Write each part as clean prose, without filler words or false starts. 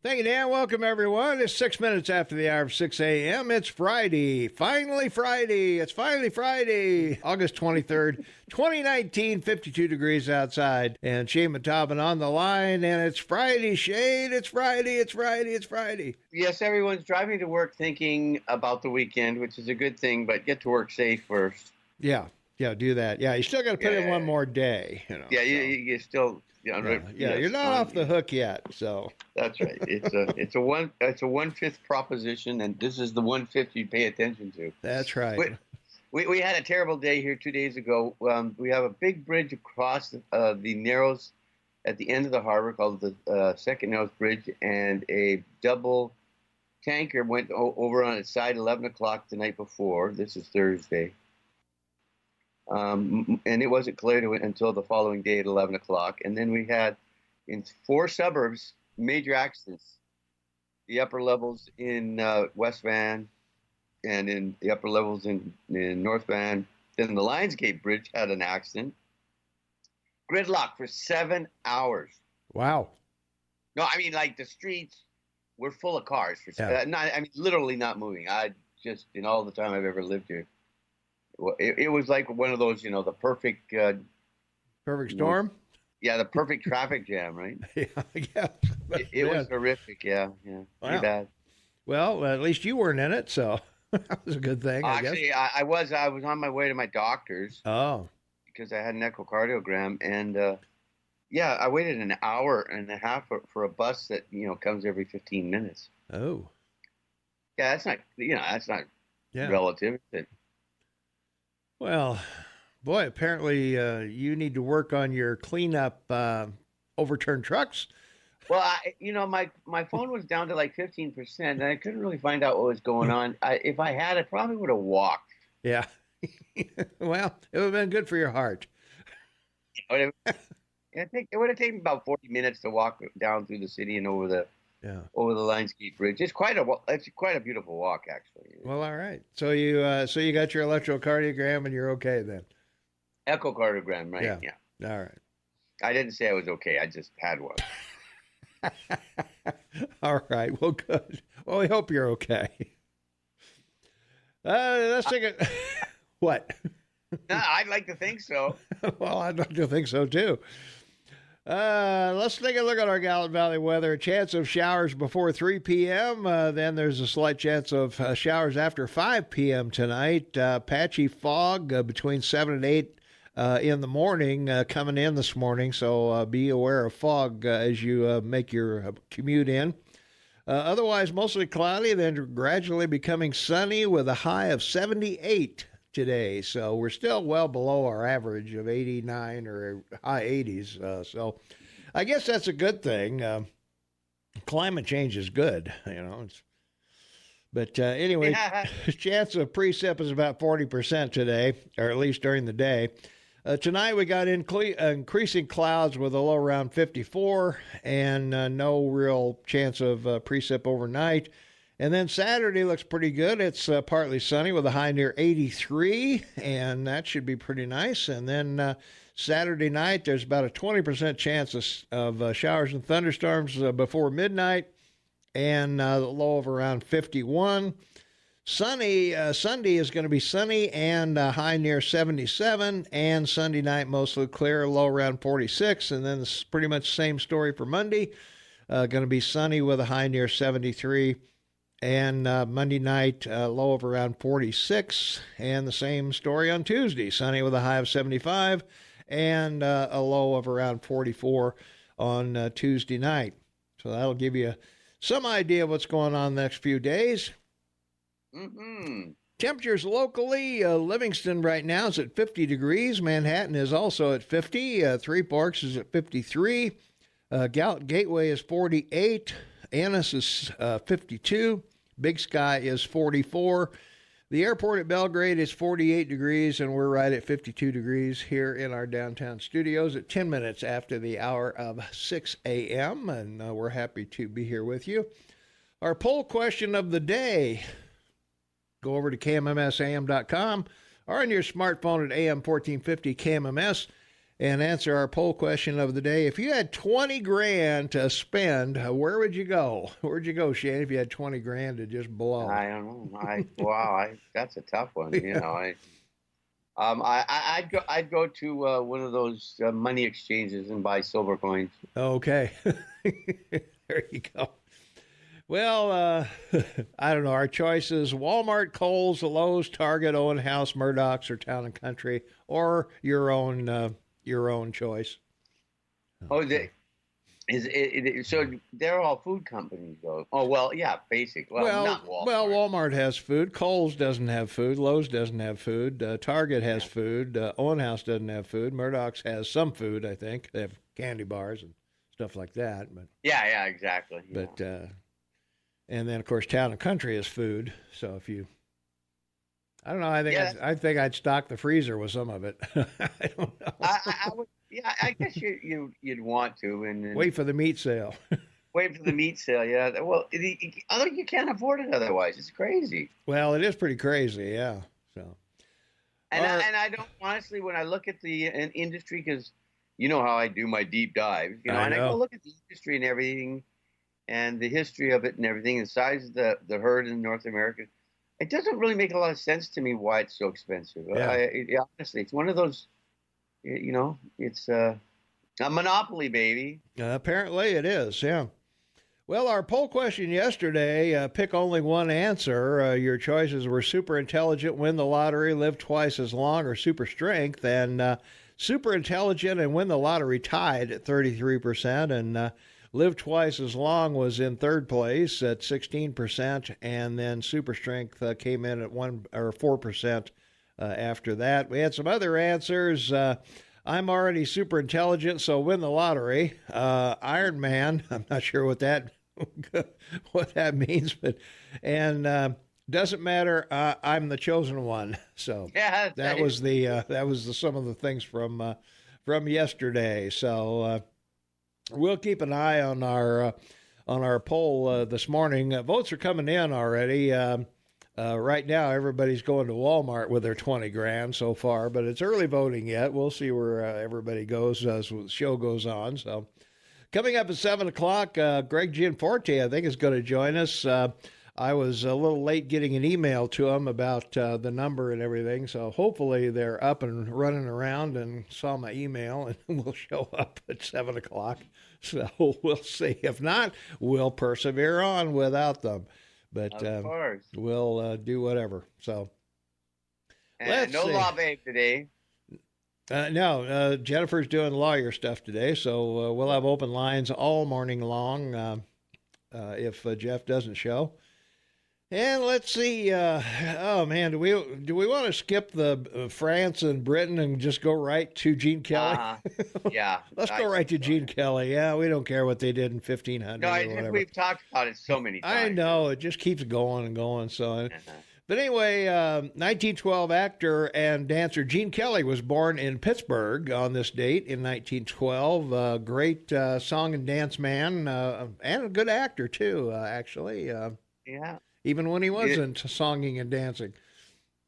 Thank you, Dan. Welcome, everyone. It's 6 minutes after the hour of 6 a.m. It's Friday. Finally Friday. It's finally Friday. August 23rd, 2019, 52 degrees outside. And Shane Matabin on the line. And it's Friday, Shane. It's Friday. It's Friday. It's Friday. Yes, everyone's driving to work thinking about the weekend, which is a good thing, but get to work safe first. Yeah, do that. Yeah, you still got to put in one more day. Yeah, you still... You're not off the hook yet. So that's right. It's a 1/5 proposition, and this is the 1/5 you pay attention to. That's right. We had a terrible day here 2 days ago. We have a big bridge across the Narrows at the end of the harbor called the Second Narrows Bridge, and a double tanker went over on its side 11 o'clock the night before. This is Thursday. And it wasn't cleared until the following day at 11 o'clock. And then we had, in 4 suburbs, major accidents. The upper levels in West Van and in the upper levels in North Van. Then the Lionsgate Bridge had an accident. Gridlock for 7 hours. Wow. No, I mean, like, the streets were full of cars. Literally not moving. In all the time I've ever lived here. It was like one of those, the perfect... perfect storm? The perfect traffic jam, right? Yeah. It was horrific, yeah. Wow. Pretty bad. Well, at least you weren't in it, so that was a good thing, I guess. Actually, I was on my way to my doctor's. Oh. Because I had an echocardiogram, and, I waited an hour and a half for a bus that, comes every 15 minutes. Oh. Yeah, that's not relative. Well, boy, apparently you need to work on your cleanup overturned trucks. Well, my phone was down to like 15%, and I couldn't really find out what was going on. If I had, I probably would have walked. Yeah. Well, it would have been good for your heart. It would have taken about 40 minutes to walk down through the city and over the Lionsgate Bridge. It's quite a beautiful walk, actually. Well, all right. So you got your electrocardiogram and you're okay then. Echocardiogram, right? Yeah. All right. I didn't say I was okay. I just had one. All right. Well, good. Well, we hope you're okay. Let's take it. What? I'd like to think so. Well, I'd like to think so too. Let's take a look at our Gallup Valley weather. A chance of showers before 3 p.m. Then there's a slight chance of showers after 5 p.m. tonight. Patchy fog between 7 and 8 in the morning coming in this morning. So be aware of fog as you make your commute in. Otherwise, mostly cloudy, then gradually becoming sunny with a high of 78 today. So we're still well below our average of 89 or high 80s. So I guess that's a good thing. Climate change is good, But anyway, chance of precip is about 40% today, or at least during the day. Tonight we got increasing clouds with a low around 54 and no real chance of precip overnight. And then Saturday looks pretty good. It's partly sunny with a high near 83, and that should be pretty nice. And then Saturday night, there's about a 20% chance of showers and thunderstorms before midnight, and the low of around 51. Sunday is going to be sunny and high near 77, and Sunday night mostly clear, low around 46. And then it's pretty much the same story for Monday. Going to be sunny with a high near 73. And Monday night, low of around 46. And the same story on Tuesday. Sunny with a high of 75 and a low of around 44 on Tuesday night. So that'll give you some idea of what's going on the next few days. Mm-hmm. Temperatures locally, Livingston right now is at 50 degrees. Manhattan is also at 50. Three Forks is at 53. Gallup Gateway is 48. Annis is 52. Big Sky is 44. The airport at Belgrade is 48 degrees, and we're right at 52 degrees here in our downtown studios at 10 minutes after the hour of 6 a.m., and we're happy to be here with you. Our poll question of the day, go over to KMMSAM.com or on your smartphone at AM 1450 KMMS and answer our poll question of the day. If you had 20 grand to spend, where would you go? Where'd you go, Shane, if you had 20 grand to just blow? I don't know. That's a tough one. Yeah. I'd go to one of those money exchanges and buy silver coins. Okay. There you go. Well, I don't know. Our choices: Walmart, Kohl's, Lowe's, Target, Owen House, Murdoch's, or Town and Country, or your own choice. Oh, so they're all food companies, though. Oh, well, yeah, basic. Well, not Walmart. Well, Walmart has food. Kohl's doesn't have food. Lowe's doesn't have food. Target has food. Owen House doesn't have food. Murdoch's has some food, I think. They have candy bars and stuff like that. But yeah, exactly. But and then of course Town and Country is food. So if you, I don't know. I think I'd stock the freezer with some of it. I don't know. I would. Yeah, I guess you'd want to, and wait for the meat sale. Wait for the meat sale. Yeah. Well, although you can't afford it otherwise, it's crazy. Well, it is pretty crazy. Yeah. So. And I don't honestly, when I look at the industry, because you know how I do my deep dives, and I go look at the industry and everything, and the history of it and everything, the size of the herd in North America, it doesn't really make a lot of sense to me why it's so expensive. Yeah. Honestly, it's one of those. It's a monopoly, baby. Apparently it is, yeah. Well, our poll question yesterday, pick only one answer. Your choices were super intelligent, win the lottery, live twice as long, or super strength. And super intelligent and win the lottery tied at 33%. And live twice as long was in third place at 16%. And then super strength came in at 4%. After that, we had some other answers. I'm already super intelligent, so win the lottery. Iron Man, I'm not sure what that means, but doesn't matter. I'm the chosen one. So yeah, that was some of the things from yesterday. So we'll keep an eye on our poll this morning. Votes are coming in already. Right now, everybody's going to Walmart with their 20 grand so far, but it's early voting yet. We'll see where everybody goes as the show goes on. So, coming up at 7 o'clock, Greg Gianforte, I think, is going to join us. I was a little late getting an email to him about the number and everything, so hopefully they're up and running around and saw my email and will show up at 7 o'clock. So, we'll see. If not, we'll persevere on without them. But we'll do whatever. So, and no law babe today. No, Jennifer's doing lawyer stuff today, so we'll have open lines all morning long if Jeff doesn't show. And let's see. Oh man, do we want to skip the France and Britain and just go right to Gene Kelly? Yeah, let's go right to Gene Kelly. Yeah, we don't care what they did in 1500. No, we've talked about it so many times. I know, it just keeps going and going. So, but anyway, 1912 actor and dancer Gene Kelly was born in Pittsburgh on this date in 1912. Great song and dance man and a good actor too. Actually, yeah. Even when he wasn't songing and dancing.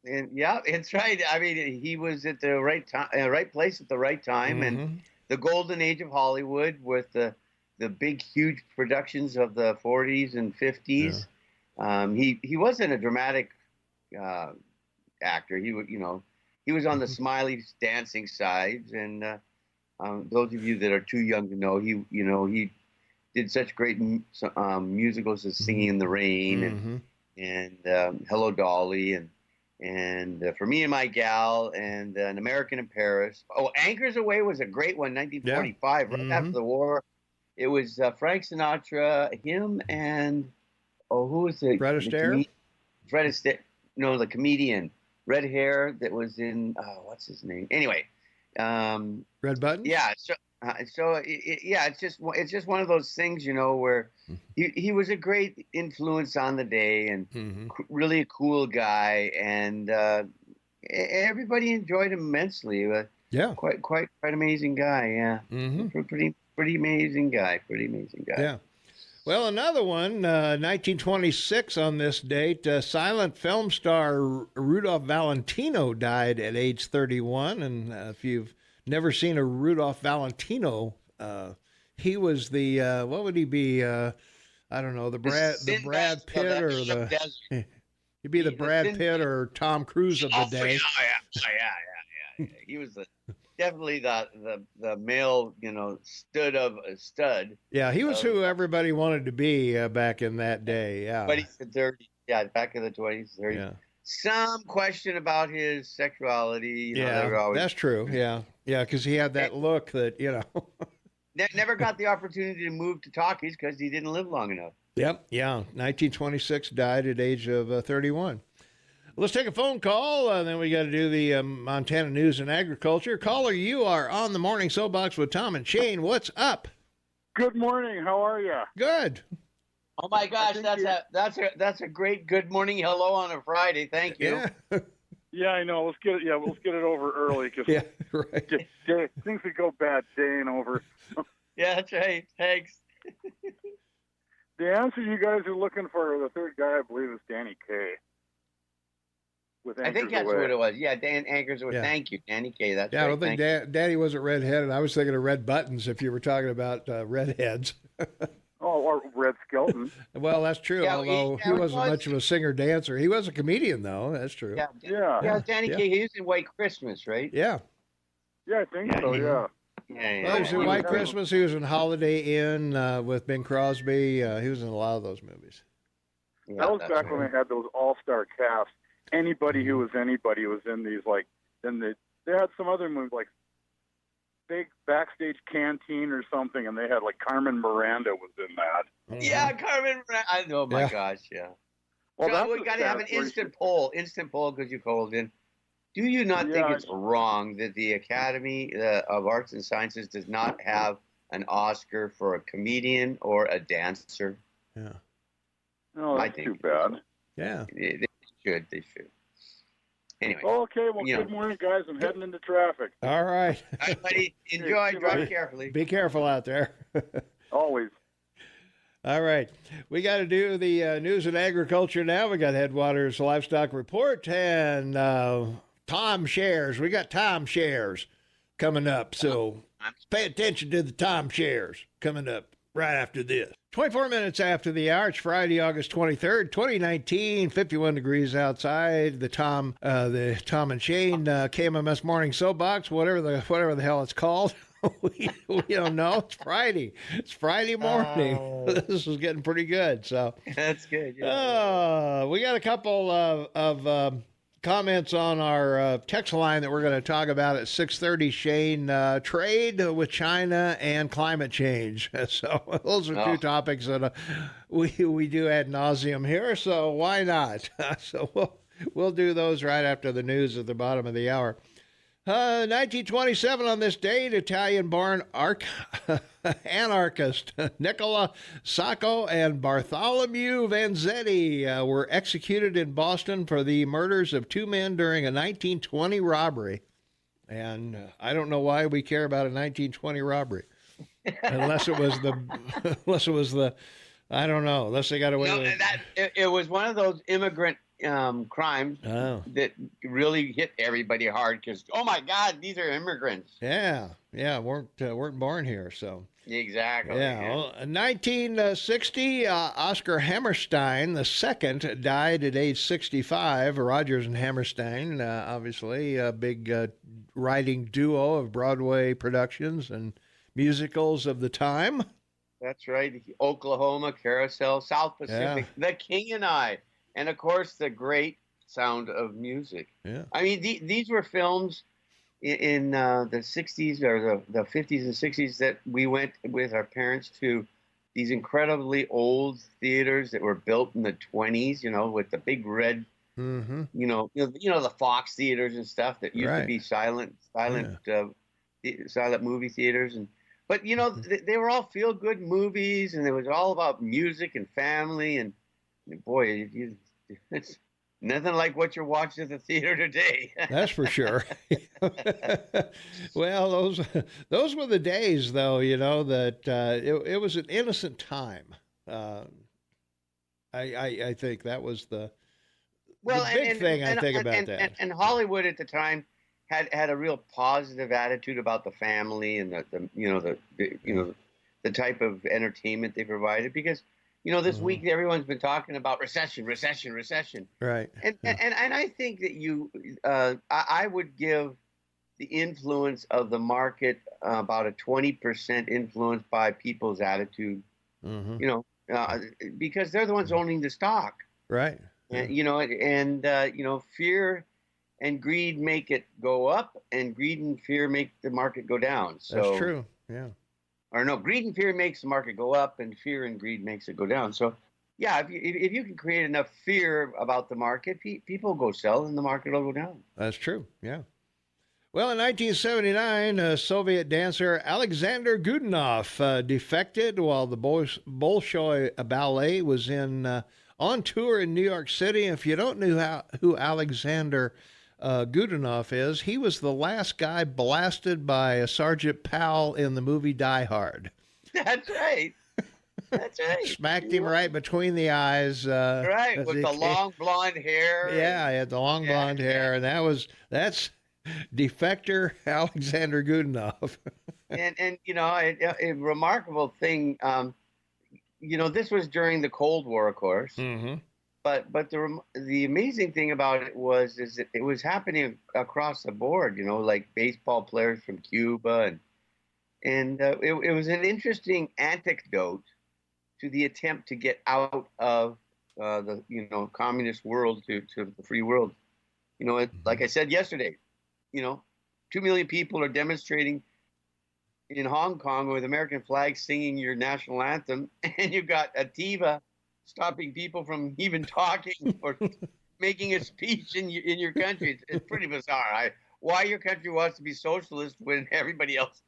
And yeah, it's right. I mean, he was at the right time, right place at the right time, and the golden age of Hollywood with the big, huge productions of the 40s and 50s. Yeah. He wasn't a dramatic actor. He was on the smiley dancing side, and those of you that are too young to know, he did such great musicals as Singing in the Rain and Hello Dolly and For Me and My Gal and An American in Paris. Oh, Anchors Away was a great one, 1945, right after the war. It was Frank Sinatra, him, and who was it? Fred Astaire? Fred Astaire. No, the comedian. Red hair that was in, what's his name? Anyway. Red Buttons? Yeah, it's just one of those things, where he was a great influence on the day and really a cool guy, and everybody enjoyed him immensely. Yeah, quite amazing guy. Yeah, pretty amazing guy. Yeah. Well, another one, 1926 on this date, silent film star Rudolph Valentino died at age 31, and if you've never seen a Rudolph Valentino. He was the what would he be? I don't know, the Brad Pitt or the he'd be the Brad Pitt or Tom Cruise of the day. Yeah. He was definitely the male, stud. Yeah, he was who everybody wanted to be back in that day. Yeah, 20s and 30s. Yeah, back in the 20s, 30s. Yeah. Some question about his sexuality. That's true. Yeah, because he had that look that Never got the opportunity to move to talkies because he didn't live long enough. Yep. Yeah. 1926, died at age of 31. Let's take a phone call, and then we got to do the Montana News and Agriculture. Caller, you are on the Morning Soapbox with Tom and Shane. What's up? Good morning. How are you? Good. Oh my gosh, that's a great good morning hello on a Friday. Thank you. Yeah. Yeah, I know. Let's get it over early because right. Things could go bad day and over. Yeah, that's right. Thanks. The answer you guys are looking for, the third guy, I believe, is Danny Kaye. I think that's what it was. Yeah, Dan Anchors Away. Yeah. Thank you, Danny Kaye. That's right. I don't think Daddy wasn't redheaded. I was thinking of red buttons if you were talking about redheads. Or Red Skelton. Well, that's true. Yeah, although he wasn't much of a singer-dancer. He was a comedian, though. That's true. Yeah, Danny Kaye. He was in White Christmas, right? Yeah. Yeah, I think so, yeah. Well, he was in White Christmas. He was in Holiday Inn with Bing Crosby. He was in a lot of those movies. Yeah, that was back when they had those all-star casts. Anybody who was anybody was in these, then they had some other movies, like Big Backstage Canteen or something, and they had, Carmen Miranda was in that. Mm-hmm. Yeah, Carmen Miranda. Oh, my gosh, yeah. Well, so we got to have an instant poll because you called in. Do you not think it's wrong that the Academy of Arts and Sciences does not have an Oscar for a comedian or a dancer? Yeah. No, that's too bad. Yeah. They should. Anyway. Okay, well, good morning, guys. I'm heading into traffic. All right. All right, buddy. Enjoy. Drive carefully. Be careful out there. Always. All right. We got to do the news and agriculture now. We got Headwaters Livestock Report and Tom Shares. We got Tom Shares coming up. So pay attention to the Tom Shares coming up right after this. 24 minutes after the hour. It's Friday, August 23rd, 2019, 51 degrees outside. The Tom and Shane KMMS Morning Soapbox, whatever the hell it's called. we don't know. It's Friday. It's Friday morning. This is getting pretty good. So that's good. Yeah. We got a couple of comments on our text line that we're going to talk about at 6:30. Shane, trade with China and climate change. So those are two topics that we do ad nauseum here. So why not? So we'll do those right after the news at the bottom of the hour. 1927 on this date, Italian-born anarchist Nicola Sacco and Bartholomew Vanzetti were executed in Boston for the murders of two men during a 1920 robbery. And I don't know why we care about a 1920 robbery, unless it was the I don't know, unless they got away with it. It was one of those immigrant crimes that really hit everybody hard because, oh my God, these are immigrants. Yeah, weren't born here, so. Exactly. Yeah. Well, 1960, Oscar Hammerstein II died at age 65. Rodgers and Hammerstein, obviously a big writing duo of Broadway productions and musicals of the time. That's right. Oklahoma, Carousel, South Pacific, The King and I. And, of course, the great Sound of Music. Yeah. I mean, these were films in the 60s or the 50s and 60s that we went with our parents to these incredibly old theaters that were built in the 20s, with the big red, the Fox theaters and stuff that used to be silent movie theaters. But, they were all feel-good movies, and it was all about music and family and boy, it's nothing like what you're watching at the theater today. That's for sure. Well, those were the days, though. That it was an innocent time. I think that was the big thing. I think about that. And Hollywood at the time had a real positive attitude about the family and the type of entertainment they provided, because this week everyone's been talking about recession. Right. And I think that I would give the influence of the market about a 20% influence by people's attitude, because they're the ones owning the stock. Right. And fear and greed make it go up, and greed and fear make the market go down. So that's true. Yeah. Or no, greed and fear makes the market go up, and fear and greed makes it go down. So, yeah, if you can create enough fear about the market, people go sell, and the market will go down. That's true. Yeah. Well, in 1979, Soviet dancer Alexander Godunov defected while the Bolshoi Ballet was on tour in New York City. If you don't know who Alexander Godunov is, he was the last guy blasted by Sergeant Powell in the movie Die Hard. That's right. That's right. Smacked him right between the eyes. Right, with the long blonde hair. Yeah, he had the long blonde hair, and that's defector Alexander Godunov. and a remarkable thing. This was during the Cold War, of course. Mm-hmm. But the amazing thing about it was that it was happening across the board. Like baseball players from Cuba, and it was an interesting anecdote to the attempt to get out of the communist world to the free world. Like I said yesterday, 2 million people are demonstrating in Hong Kong with American flags, singing your national anthem, and you've got Ativa stopping people from even talking or making a speech in your country. It's pretty bizarre. Why your country wants to be socialist when everybody else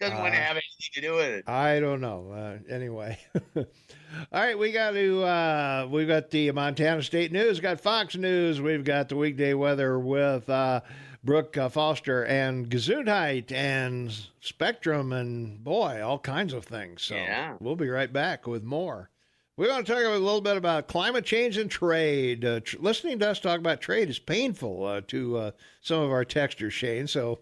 doesn't want to have anything to do with it. I don't know. Anyway. All right, we've got the Montana State News, got Fox News, we've got the weekday weather with Brooke Foster, and Gesundheit and Spectrum, and boy, all kinds of things. So We'll be right back with more. We want to talk a little bit about climate change and trade. Listening to us talk about trade is painful to some of our texters, Shane. So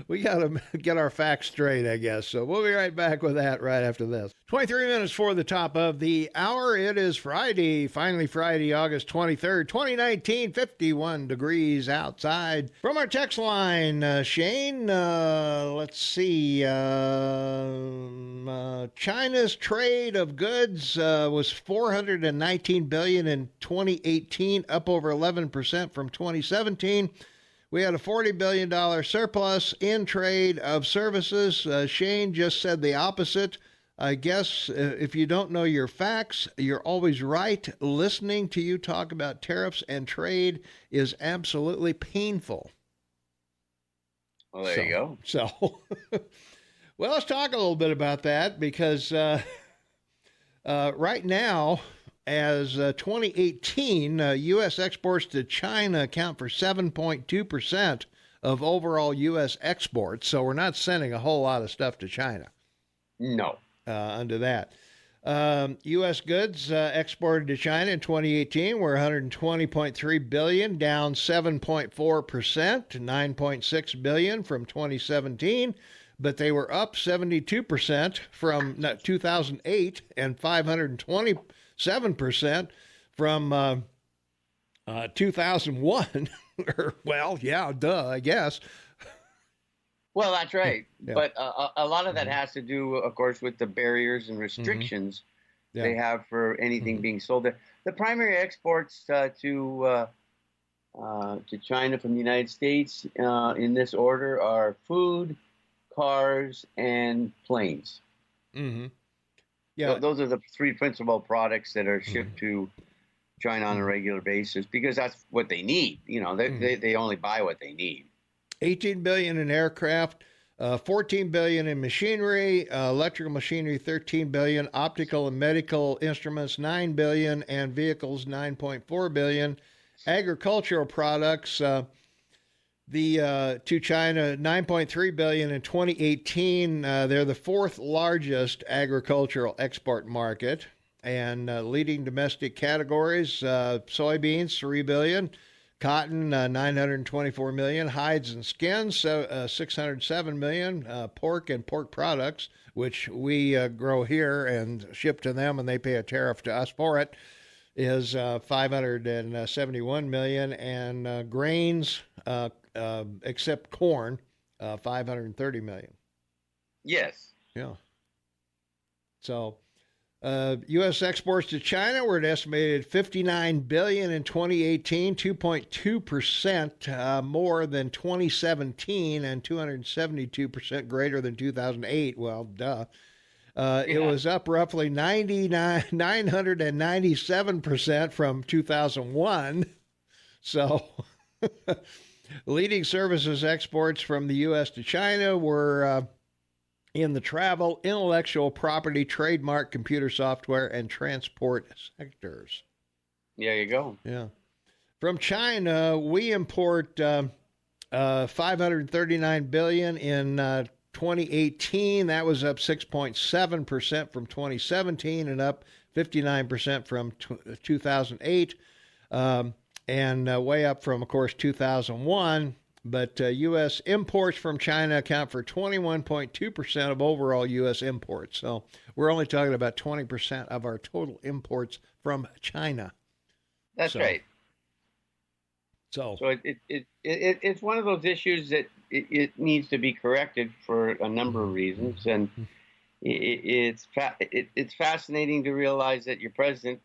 we got to get our facts straight, I guess. So we'll be right back with that right after this. 23 minutes for the top of the hour. It is Friday, finally Friday, August 23rd, 2019, 51 degrees outside. From our text line, Shane, let's see. China's trade of goods was $419 billion in 2018, up over 11% from 2017. We had a $40 billion surplus in trade of services. Shane just said the opposite. I guess if you don't know your facts, you're always right. Listening to you talk about tariffs and trade is absolutely painful. Well, there you go. So, well, let's talk a little bit about that, because right now, as 2018, U.S. exports to China account for 7.2% of overall U.S. exports. So we're not sending a whole lot of stuff to China. No. Under that. U.S. goods exported to China in 2018 were $120.3 billion, down 7.4% to $9.6 billion from 2017. But they were up 72% from 2008 and 527% from 2001. Well, yeah, duh, I guess. Well, that's right. Yeah. But a lot of that has to do, of course, with the barriers and restrictions they have for anything being sold there. The primary exports to China from the United States in this order are food, cars, and planes. Mm-hmm. Yeah, those are the three principal products that are shipped to China on a regular basis, because that's what they need. They only buy what they need. $18 billion in aircraft, $14 billion in machinery, electrical machinery, $13 billion, optical and medical instruments, $9 billion, and vehicles, $9.4 billion. Agricultural products, to China, $9.3 billion in 2018. They're the fourth largest agricultural export market, and leading domestic categories: soybeans, $3 billion. Cotton, 924 million. Hides and skins, 607 million. Pork and pork products, which we grow here and ship to them, and they pay a tariff to us for it, is 571 million. And grains, except corn, 530 million. Yes. Yeah. So, U.S. exports to China were an estimated 59 billion in 2018, 2.2% more than 2017, and 272% greater than 2008. Well, duh. It was up roughly 997% from 2001. So, leading services exports from the U.S. to China were in the travel, intellectual property, trademark, computer software, and transport sectors. There you go. Yeah. From China, we import 539 billion in 2018. That was up 6.7% from 2017 and up 59% from 2008, and way up from, of course, 2001. But U.S. imports from China account for 21.2% of overall U.S. imports. So we're only talking about 20% of our total imports from China. That's right. So it's one of those issues that it needs to be corrected for a number of reasons, and it's fascinating to realize that your president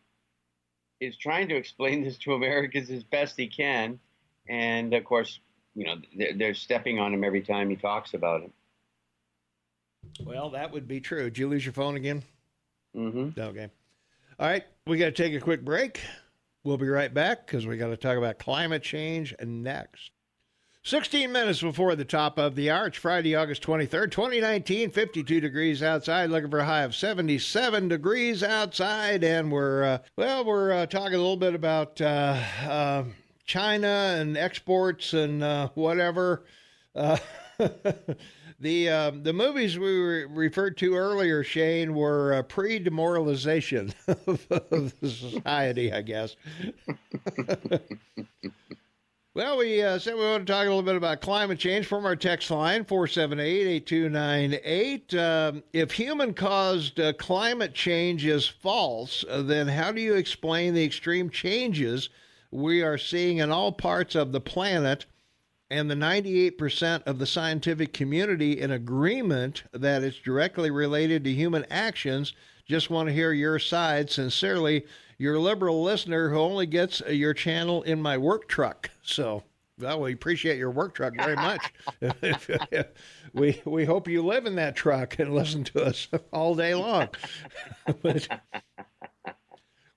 is trying to explain this to Americans as best he can, and of course, you know, they're stepping on him every time he talks about it. Well, that would be true. Did you lose your phone again? Mm-hmm. Okay. All right, we got to take a quick break. We'll be right back because we got to talk about climate change next. 16 minutes before the top of the hour. It's Friday, August 23rd, 2019, 52 degrees outside, looking for a high of 77 degrees outside. And we're talking a little bit about China and exports and whatever. The movies we referred to earlier, Shane, were pre-demoralization of the society, I guess. Well, we said we want to talk a little bit about climate change from our text line, 478-8298. If human-caused climate change is false, then how do you explain the extreme changes we are seeing in all parts of the planet, and the 98% of the scientific community in agreement that it's directly related to human actions? Just want to hear your side. Sincerely, your liberal listener who only gets your channel in my work truck. So, well, we appreciate your work truck very much. We hope you live in that truck and listen to us all day long.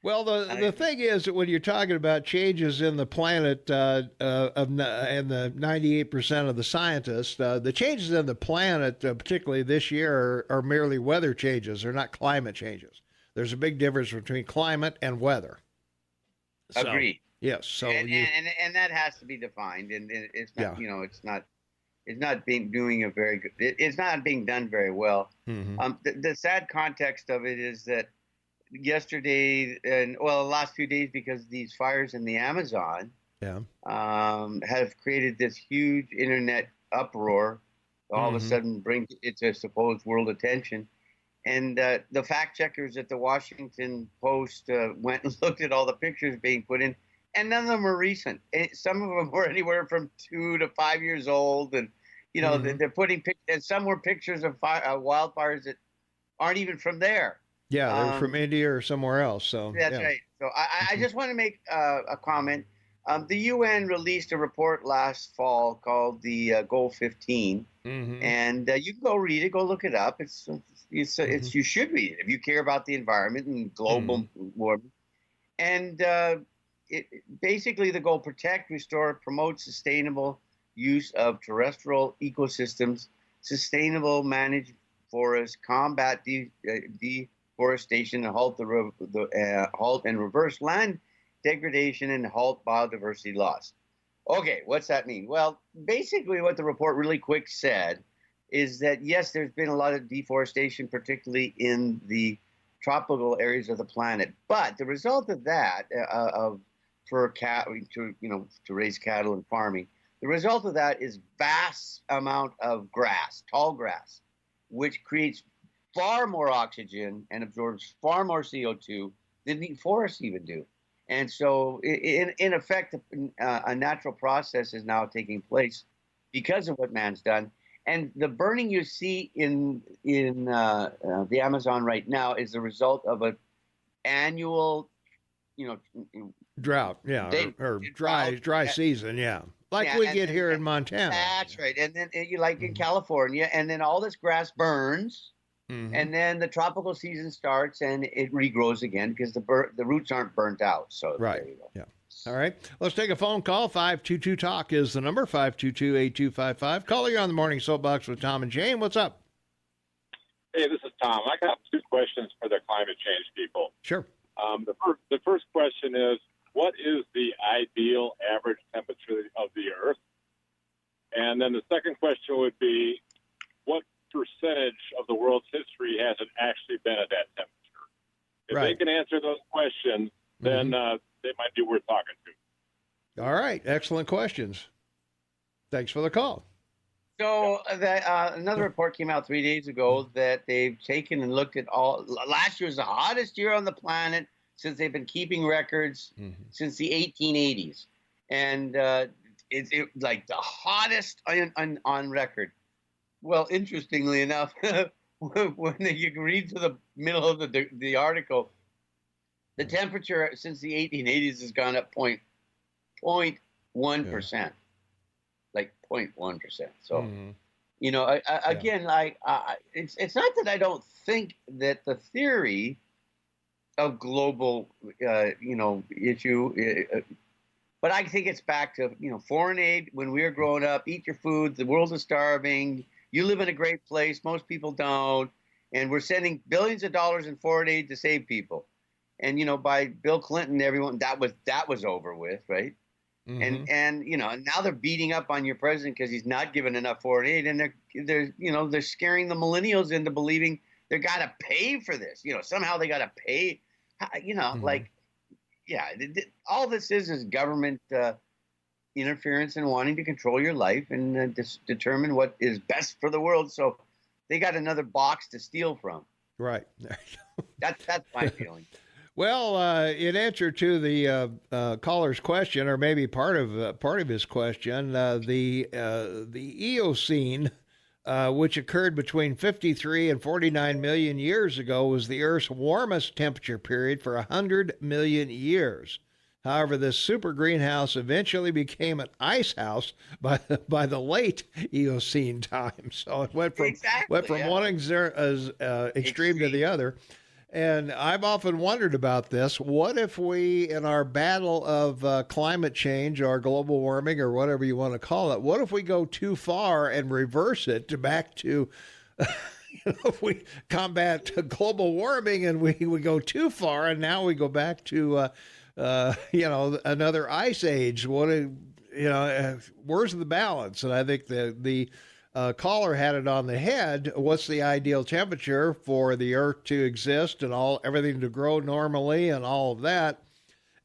Well, the thing is that when you're talking about changes in the planet and the 98% of the scientists, the changes in the planet, particularly this year, are merely weather changes. They're not climate changes. There's a big difference between climate and weather. So, agreed. Yes. So and that has to be defined, and it's not, you know, it's not being done very well. Mm-hmm. The sad context of it is that yesterday and the last few days, because these fires in the Amazon have created this huge internet uproar, all of a sudden bring it to supposed world attention. And the fact checkers at the Washington Post went and looked at all the pictures being put in, and none of them were recent. Some of them were anywhere from 2 to 5 years old, and you know they're putting and some were pictures of wildfires that aren't even from there. Yeah, they're from India or somewhere else. So that's right. So I just want to make a comment. The UN released a report last fall called the Goal 15, and you can go read it, go look it up. You should read it if you care about the environment and global warming. And basically, the goal: protect, restore, promote sustainable use of terrestrial ecosystems, sustainable manage forests, combat deforestation, and halt and reverse land degradation, and halt biodiversity loss. Okay, what's that mean? Well, basically what the report really quick said is that, yes, there's been a lot of deforestation, particularly in the tropical areas of the planet. But the result of that, of for to raise cattle and farming. The result of that is vast amount of grass, tall grass, which creates far more oxygen and absorbs far more CO2 than the forests even do. And so, in effect, a natural process is now taking place because of what man's done. And the burning you see in the Amazon right now is the result of an annual, drought, or dry season, like we get here in Montana. That's right. And then you like in California, and then all this grass burns. And then the tropical season starts and it regrows again because the roots aren't burnt out. So right. There you go. Yeah. All right. Let's take a phone call. 522-TALK is the number, 522-8255. Caller, you're on the Morning Soapbox with Tom and Jane. What's up? Hey, this is Tom. I got 2 questions for the climate change people. Sure. The first question is, what is the ideal average temperature of the Earth? And then the second question would be, what percentage of the world's history hasn't actually been at that temperature? If they can answer those questions, then they might be worth talking to. All right. Excellent questions. Thanks for the call. So another report came out 3 days ago that they've taken and looked at last year was the hottest year on the planet since they've been keeping records since the 1880s. And it's like the hottest on record. Well, interestingly enough, when you read to the middle of the article, the temperature since the 1880s has gone up 0.1%, like 0.1%. So, again, like it's not that I don't think that the theory of global, issue. But I think it's back to, foreign aid. When we were growing up, eat your food. The world is starving. You live in a great place. Most people don't. And we're sending billions of dollars in foreign aid to save people. And, by Bill Clinton, everyone, that was over with, right? And now they're beating up on your president because he's not giving enough foreign aid. And they're scaring the millennials into believing they got to pay for this. Somehow they got to pay, all this is government interference and wanting to control your life and determine what is best for the world. So they got another box to steal from. Right. That's my feeling. Well, in answer to the caller's question, or maybe part of his question, the Eocene, which occurred between 53 and 49 million years ago, was the Earth's warmest temperature period for 100 million years. However, this super greenhouse eventually became an ice house by the late Eocene time. So it went from one extreme to the other. And I've often wondered about this. What if we, in our battle of climate change or global warming or whatever you want to call it, what if we go too far and reverse it back to, if we combat global warming and we go too far and now we go back to, another ice age? Where's the balance? And I think the caller had it on the head. What's the ideal temperature for the Earth to exist and everything to grow normally and all of that,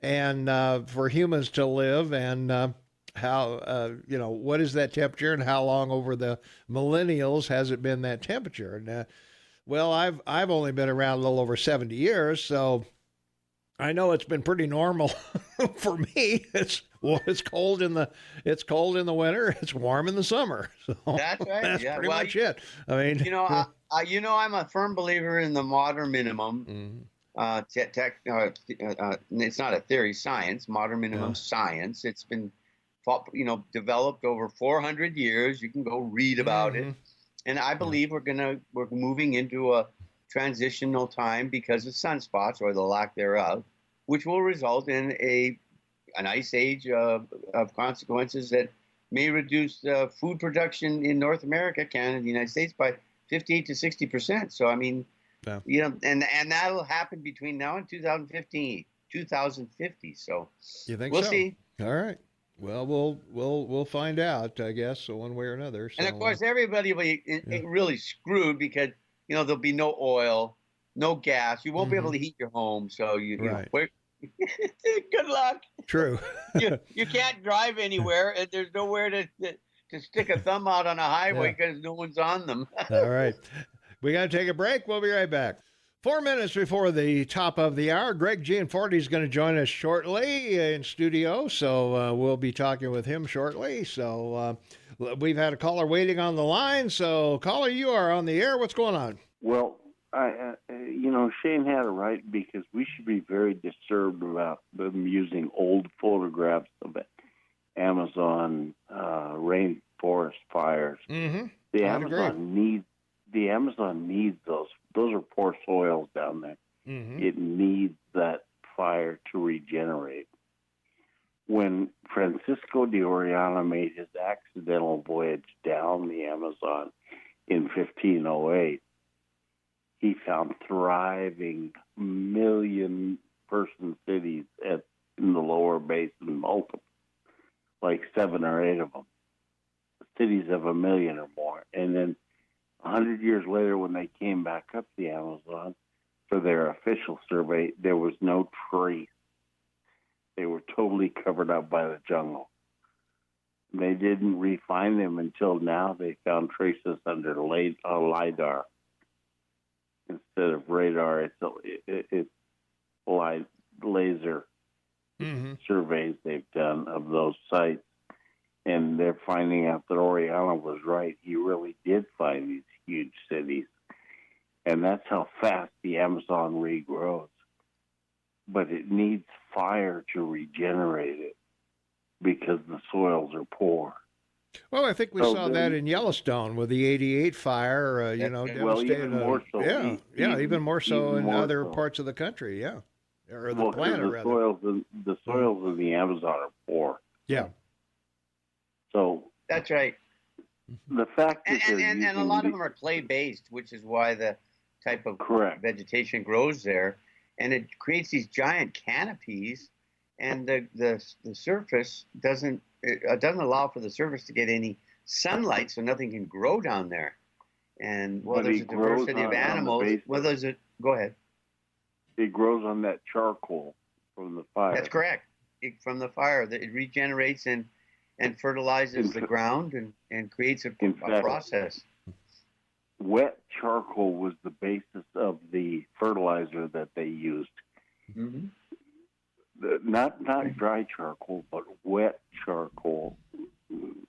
and for humans to live, and how what is that temperature and how long over the millennials has it been that temperature? And I've only been around a little over 70 years, so I know it's been pretty normal for me. It's cold in the winter. It's warm in the summer. So that's right. That's pretty much it. I mean, I'm a firm believer in the modern minimum. It's not a theory, science. Modern minimum science. It's been, developed over 400 years. You can go read about it. And I believe we're moving into a transitional time because of sunspots or the lack thereof, which will result in an ice age of consequences that may reduce food production in North America, Canada, the United States by 58 to 60%. So, I mean, and that'll happen between now and 2050. So you think we'll see. All right. Well, we'll find out, I guess, so one way or another. So, and of course, everybody will be really screwed because there'll be no oil, no gas. You won't be able to heat your home. So Good luck. True. You can't drive anywhere, and there's nowhere to stick a thumb out on a highway because no one's on them. All right. We got to take a break. We'll be right back. 4 minutes before the top of the hour, Greg Gianforte is going to join us shortly in studio, so we'll be talking with him shortly. So we've had a caller waiting on the line. So, caller, you are on the air. What's going on? Well, Shane had it right, because we should be very disturbed about them using old photographs of Amazon rainforest fires. Mm-hmm. The Amazon needs those. Those are poor soils down there. Mm-hmm. It needs that fire to regenerate. When Francisco de Orellana made his accidental voyage down the Amazon in 1508, he found thriving million-person cities in the lower basin, multiple, like 7 or 8 of them, cities of 1 million or more. And then 100 years later, when they came back up the Amazon for their official survey, there was no trace. They were totally covered up by the jungle. They didn't refine them until now. They found traces under LIDAR. Instead of radar, it's laser surveys they've done of those sites. And they're finding out that Orellana was right. He really did find these huge cities. And that's how fast the Amazon regrows. But it needs fire to regenerate it, because the soils are poor. Well, I think we saw that in Yellowstone with the 88 fire, devastated. Well, even more so. Even more so in other parts of the country, or the planet, rather. The soils in the Amazon are poor. Yeah. So that's right. The fact that and a lot of them are clay-based, which is why the type of vegetation grows there, and it creates these giant canopies, and the surface doesn't allow for the surface to get any sunlight, so nothing can grow down there. And there's a diversity of animals. Go ahead. It grows on that charcoal from the fire. That's correct. From the fire, it regenerates and fertilizes the ground and creates a process. Wet charcoal was the basis of the fertilizer that they used. Mm-hmm. Not dry charcoal, but wet charcoal.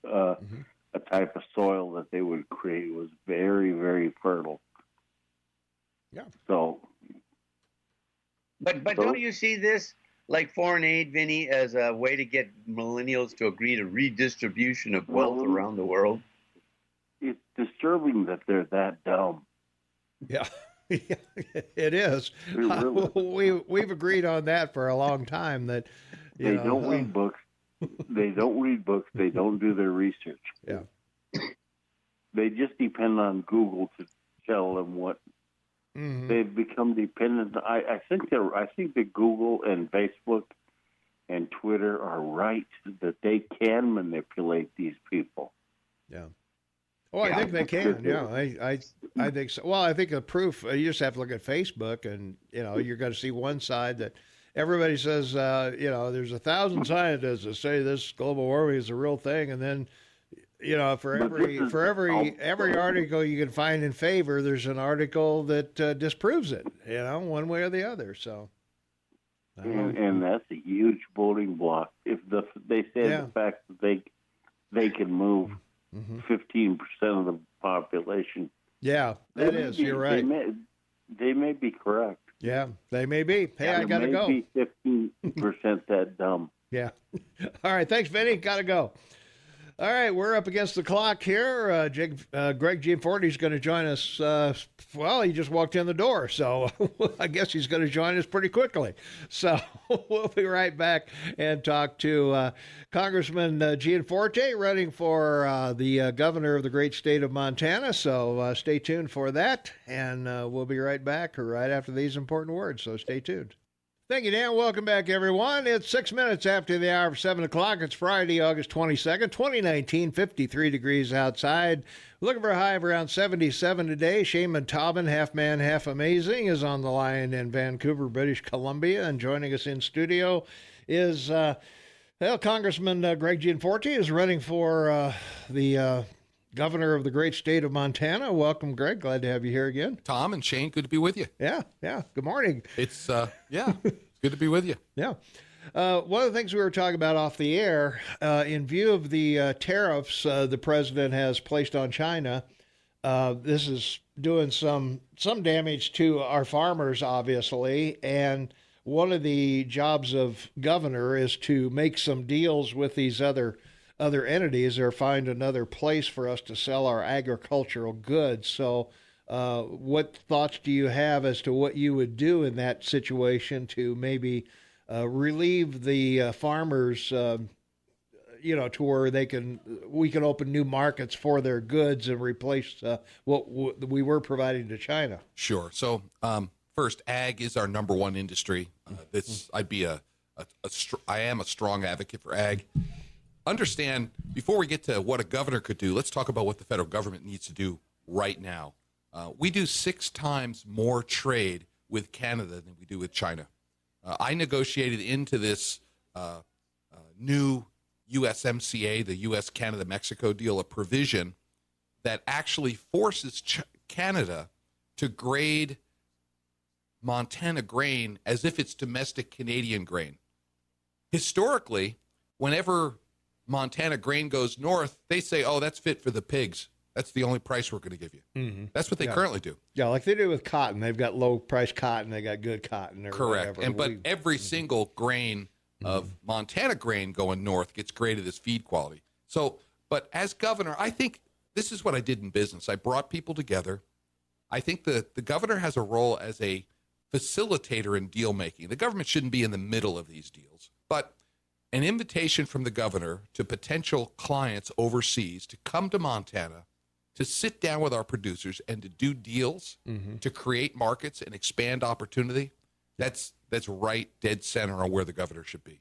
A type of soil that they would create was very, very fertile. Yeah. So. But don't you see this, like foreign aid, Vinny, as a way to get millennials to agree to redistribution of wealth around the world? It's disturbing that they're that dumb. Yeah, it is. We've agreed on that for a long time. That they don't read books. They don't read books. They don't do their research. Yeah. They just depend on Google to tell them what. Mm-hmm. They've become dependent. I think that Google and Facebook and Twitter are right, that they can manipulate these people. Yeah. Oh, I think they can. Yeah, I think so. Well, I think the proof, you just have to look at Facebook, and you're going to see one side that everybody says, there's 1,000 scientists that say this global warming is a real thing, and then for every article you can find in favor, there's an article that disproves it, one way or the other. So, and that's a huge voting block. If they say the fact that they can move 15% of the population. Yeah, that is. You're right. They may be correct. Yeah, they may be. Hey, I gotta go. Be 15% that dumb. Yeah. All right. Thanks, Vinny. Gotta go. All right, we're up against the clock here. Greg Gianforte is going to join us. He just walked in the door, so I guess he's going to join us pretty quickly. So we'll be right back and talk to Congressman Gianforte, running for the governor of the great state of Montana. So stay tuned for that, and we'll be right back right after these important words. So stay tuned. Thank you, Dan. Welcome back, everyone. It's 6 minutes after the hour of 7 o'clock. It's Friday, August 22nd, 2019, 53 degrees outside. Looking for a high of around 77 today. Shaman Taubman, half man, half amazing, is on the line in Vancouver, British Columbia. And joining us in studio is, Congressman Greg Gianforte is running for the governor of the great state of Montana. Welcome, Greg. Glad to have you here again. Tom and Shane, good to be with you. Yeah. Good morning. It's, good to be with you. Yeah. One of the things we were talking about off the air, in view of the tariffs the president has placed on China, this is doing some damage to our farmers, obviously. And one of the jobs of governor is to make some deals with these other entities or find another place for us to sell our agricultural goods. So what thoughts do you have as to what you would do in that situation to maybe relieve the farmers, to where we can open new markets for their goods and replace what we were providing to China? Sure. So first, ag is our number one industry. I am a strong advocate for ag. Understand, before we get to what a governor could do, let's talk about what the federal government needs to do right now. We do 6 times more trade with Canada than we do with China. I negotiated into this new USMCA, the U.S.-Canada-Mexico deal, a provision that actually forces Canada to grade Montana grain as if it's domestic Canadian grain. Historically, whenever Montana grain goes north, they say, oh, that's fit for the pigs. That's the only price we're going to give you. Mm-hmm. That's what they currently do. Yeah, like they do with cotton. They've got low-priced cotton. They got good cotton. Or correct. Whatever. But every single grain of Montana grain going north gets graded as feed quality. So, but as governor, I think this is what I did in business. I brought people together. I think the governor has a role as a facilitator in deal making. The government shouldn't be in the middle of these deals. But an invitation from the governor to potential clients overseas to come to Montana, to sit down with our producers and to do deals, to create markets and expand opportunity, that's right dead center on where the governor should be.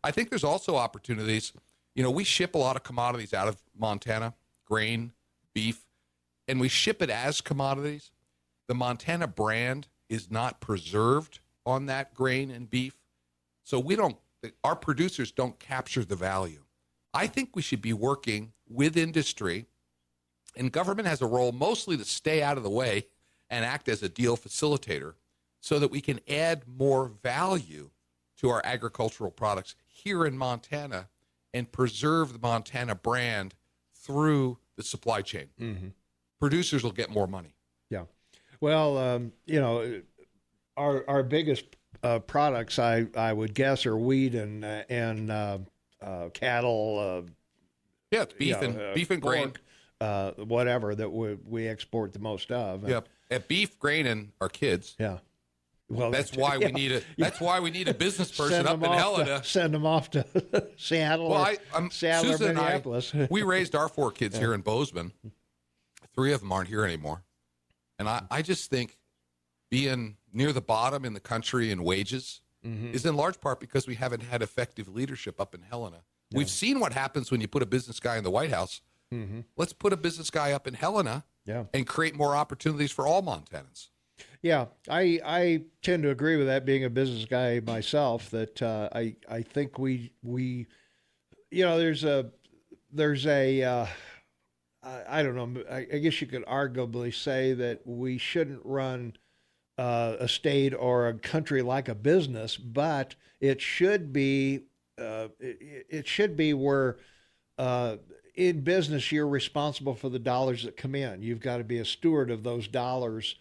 I think there's also opportunities. We ship a lot of commodities out of Montana, grain, beef, and we ship it as commodities. The Montana brand is not preserved on that grain and beef. So our producers don't capture the value. I think we should be working with industry, and government has a role mostly to stay out of the way and act as a deal facilitator so that we can add more value to our agricultural products here in Montana and preserve the Montana brand through the supply chain. Producers will get more money. Yeah. Well, our biggest products, I would guess, are wheat and cattle. It's beef and grain, whatever that we export the most of. Yep, beef, grain, and our kids. Yeah. Well, that's why we need a. That's why we need a business person up in Helena. Send them off to Seattle. Well, Seattle Susan or Minneapolis. We raised our 4 kids here in Bozeman. 3 of them aren't here anymore, and I just think being near the bottom in the country in wages is in large part because we haven't had effective leadership up in Helena. Yeah. We've seen what happens when you put a business guy in the White House. Let's put a business guy up in Helena and create more opportunities for all Montanans. Yeah, I tend to agree with that, being a business guy myself, that I think we there's a I don't know, I guess you could arguably say that we shouldn't run a state or a country like a business, but it should be where in business you're responsible for the dollars that come in. You've got to be a steward of those dollars.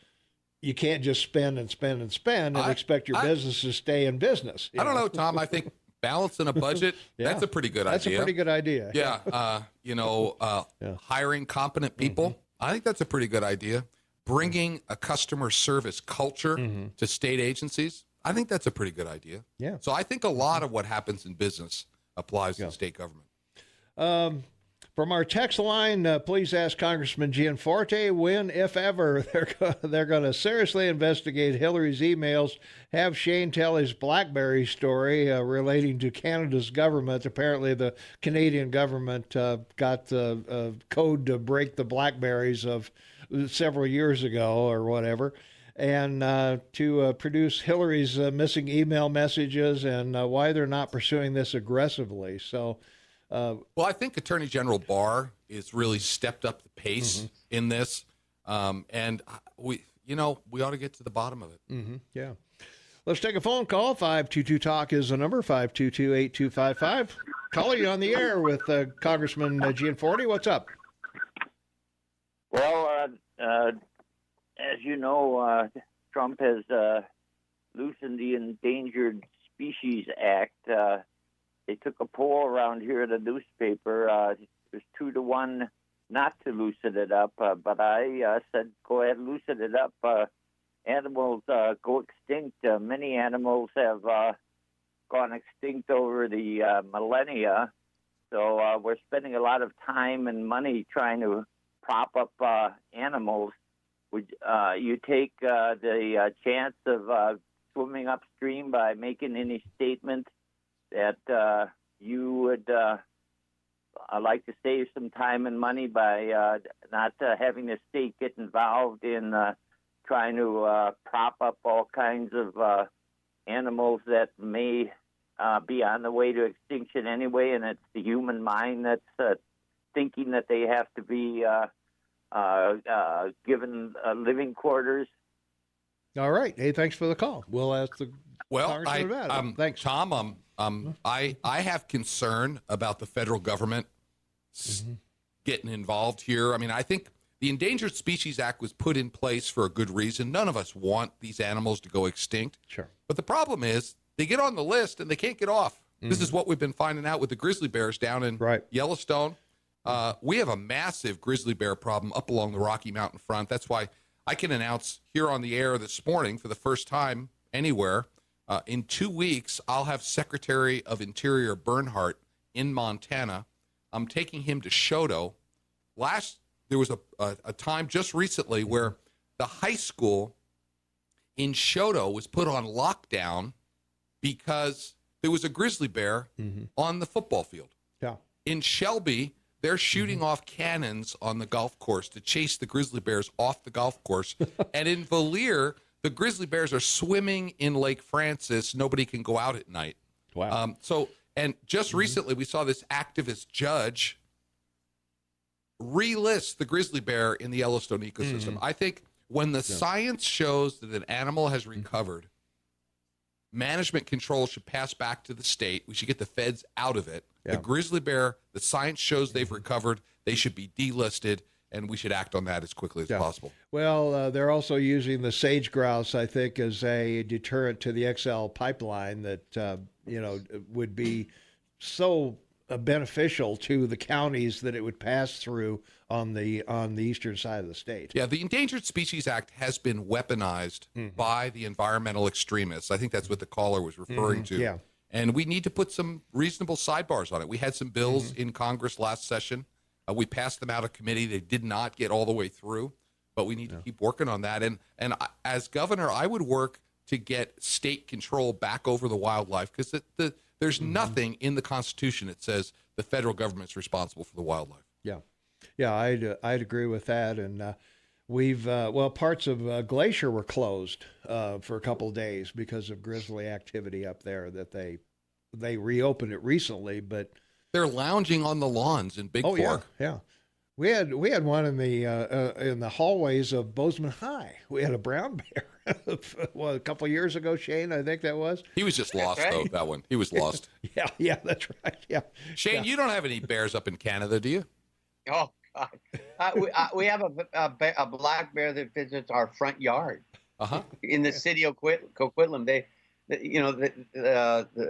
You can't just spend and spend and spend and expect your business to stay in business. I don't know, Tom. I think balancing a budget, that's a pretty good idea. That's a pretty good idea. Yeah. Hiring competent people, I think that's a pretty good idea. Bringing a customer service culture to state agencies, I think that's a pretty good idea. Yeah. So I think a lot of what happens in business applies to state government. From our text line, please ask Congressman Gianforte when, if ever, they're going to seriously investigate Hillary's emails. Have Shane tell his BlackBerry story relating to Canada's government. Apparently, the Canadian government got the code to break the BlackBerries of several years ago or whatever, and to produce Hillary's missing email messages and why they're not pursuing this aggressively. So. Well, I think Attorney General Barr has really stepped up the pace in this, and we ought to get to the bottom of it. Yeah. Let's take a phone call. 522-TALK is the number, 522-8255. Caller, you on the air with Congressman Gianforte. What's up? Well, as you know, Trump has loosened the Endangered Species Act. They took a poll around here at a newspaper. It was 2-1 not to loosen it up, but I said, go ahead and loosen it up. Animals go extinct. Many animals have gone extinct over the millennia, so we're spending a lot of time and money trying to prop up animals. Would you take the chance of swimming upstream by making any statement that you would like to save some time and money by not having the state get involved in trying to prop up all kinds of animals that may be on the way to extinction anyway, and it's the human mind that's thinking that they have to be given living quarters? All right. Hey, thanks for the call. We'll ask the Congressman about it. Thanks. Tom, I have concern about the federal government getting involved here. I mean, I think the Endangered Species Act was put in place for a good reason. None of us want these animals to go extinct. Sure. But the problem is they get on the list and they can't get off. This is what we've been finding out with the grizzly bears down in Yellowstone. We have a massive grizzly bear problem up along the Rocky Mountain front. That's why I can announce here on the air this morning for the first time anywhere, in 2 weeks, I'll have Secretary of Interior Bernhardt in Montana. I'm taking him to Shoto. There was a time just recently where the high school in Shoto was put on lockdown because there was a grizzly bear on the football field. Yeah. In Shelby, they're shooting off cannons on the golf course to chase the grizzly bears off the golf course. And in Valier, the grizzly bears are swimming in Lake Francis. Nobody can go out at night. Wow. And just recently, we saw this activist judge relist the grizzly bear in the Yellowstone ecosystem. I think when the science shows that an animal has recovered, management control should pass back to the state. We should get the feds out of it. The grizzly bear, the science shows they've recovered. They should be delisted, and we should act on that as quickly as possible. Well, they're also using the sage grouse, I think, as a deterrent to the XL pipeline that, would be so beneficial to the counties that it would pass through on the eastern side of the state. Yeah, the Endangered Species Act has been weaponized by the environmental extremists. I think that's what the caller was referring to. Yeah. And we need to put some reasonable sidebars on it. We had some bills in Congress last session. We passed them out of committee. They did not get all the way through, but we need to keep working on that. And as governor, I would work to get state control back over the wildlife, because there's nothing in the Constitution that says the federal government's responsible for the wildlife. Yeah, I'd agree with that. And we've parts of Glacier were closed for a couple of days because of grizzly activity up there. That they reopened it recently, but they're lounging on the lawns in Big Fork. Yeah. We had one in the hallways of Bozeman High. We had a brown bear. Well, a couple of years ago, Shane, I think that was. He was just lost, though, that one. He was lost. Yeah, that's right. Yeah. Shane, you don't have any bears up in Canada, do you? Oh, God. We have a black bear that visits our front yard in the city of Coquitlam. The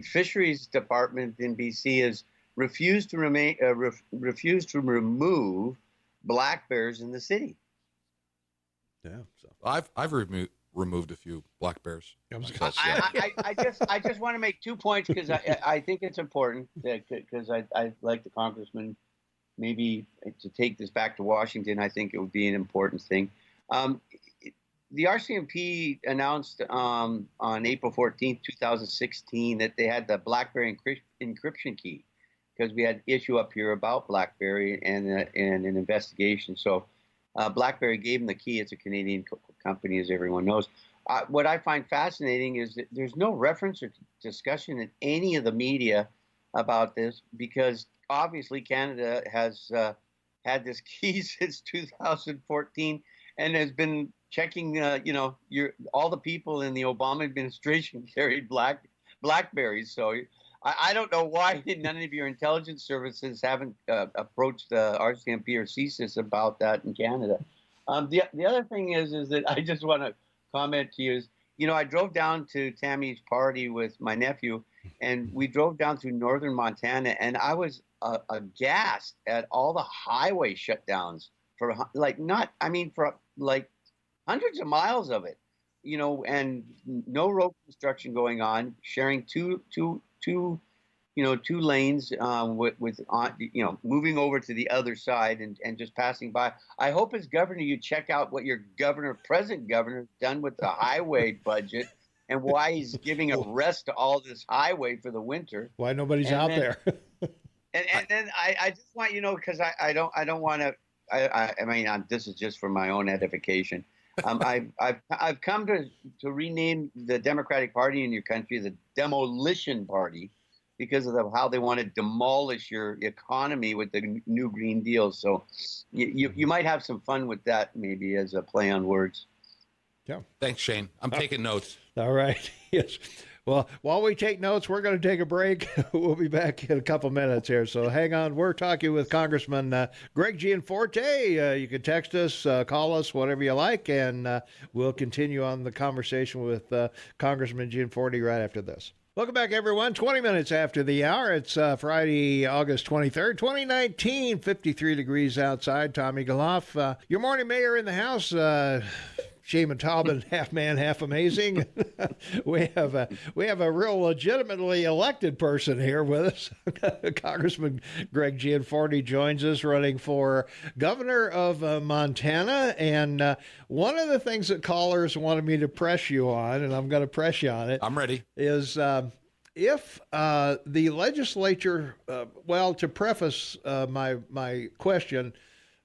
fisheries department in BC has refused to remove black bears in the city. Yeah, so I've removed a few black bears. I just want to make 2 points because I think it's important because I like the congressman maybe to take this back to Washington, I think it would be an important thing. The RCMP announced on April 14th, 2016, that they had the BlackBerry encryption key because we had issue up here about BlackBerry and an investigation. So BlackBerry gave them the key. It's a Canadian company, as everyone knows. What I find fascinating is that there's no reference or discussion in any of the media about this because obviously Canada has had this key since 2014 and has been checking, all the people in the Obama administration carried Blackberries. So I don't know why none of your intelligence services haven't approached the RCMP or CSIS about that in Canada. The other thing is that I just want to comment to you is, I drove down to Tammy's party with my nephew, and we drove down through northern Montana, and I was aghast at all the highway shutdowns for hundreds of miles of it, and no road construction going on, sharing two lanes with moving over to the other side and just passing by. I hope as governor you check out what your present governor has done with the highway budget and why he's giving a rest to all this highway for the winter. Why nobody's out there. and then I just want because I don't want to. I mean, this is just for my own edification. I've come to rename the Democratic Party in your country the Demolition Party because of how they want to demolish your economy with the new Green Deal. So you might have some fun with that, maybe as a play on words. Yeah. Thanks, Shane. I'm taking notes. All right. Yes. Well, while we take notes, we're going to take a break. We'll be back in a couple minutes here. So hang on. We're talking with Congressman Greg Gianforte. You can text us, call us, whatever you like, and we'll continue on the conversation with Congressman Gianforte right after this. Welcome back, everyone. 20 minutes after the hour. It's Friday, August 23rd, 2019, 53 degrees outside. Tommy Galoff, your morning mayor in the house. Shaman Taubman, half man, half amazing. we have a real legitimately elected person here with us. Congressman Greg Gianforte joins us, running for governor of Montana. And one of the things that callers wanted me to press you on, and I'm going to press you on it. I'm ready. Is if the legislature, to preface my question,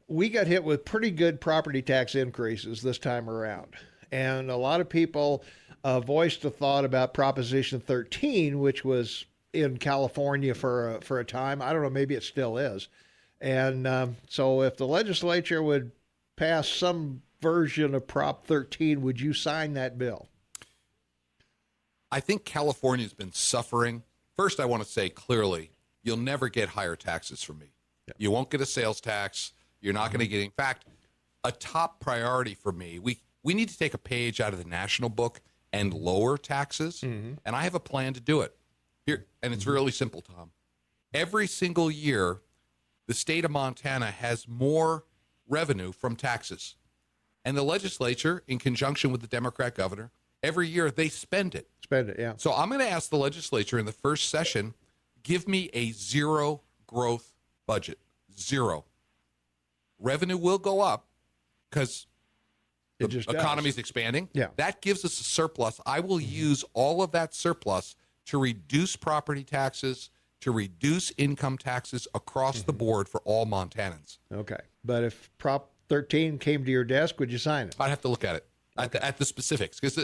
we got hit with pretty good property tax increases this time around. And a lot of people voiced a thought about Proposition 13, which was in California for a time. I don't know, maybe it still is. And so if the legislature would pass some version of Prop 13, would you sign that bill? I think California's been suffering. First, I want to say clearly, you'll never get higher taxes from me. Yeah. You won't get a sales tax. You're not going to get, in fact, a top priority for me. We need to take a page out of the national book and lower taxes, and I have a plan to do it. Here, and it's really simple, Tom. Every single year, the state of Montana has more revenue from taxes, and the legislature, in conjunction with the Democrat governor, every year they spend it. Yeah. So I'm going to ask the legislature in the first session, give me a zero growth budget. Zero. Revenue will go up because the economy is expanding. Yeah. That gives us a surplus. I will use all of that surplus to reduce property taxes, to reduce income taxes across the board for all Montanans. Okay. But if Prop 13 came to your desk, would you sign it? I'd have to look at it. At the specifics, because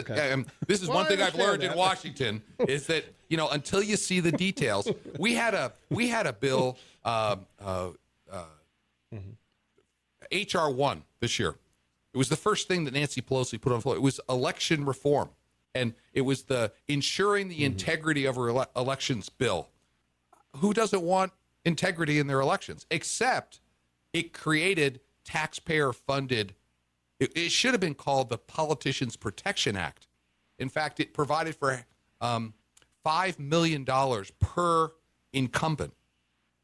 this is one thing I've learned in Washington is that until you see the details, we had a bill HR 1 this year. It was the first thing that Nancy Pelosi put on the floor. It was election reform, and it was the ensuring the integrity of our elections bill. Who doesn't want integrity in their elections? Except it created taxpayer-funded. It should have been called the Politicians Protection Act. In fact, it provided for $5 million per incumbent.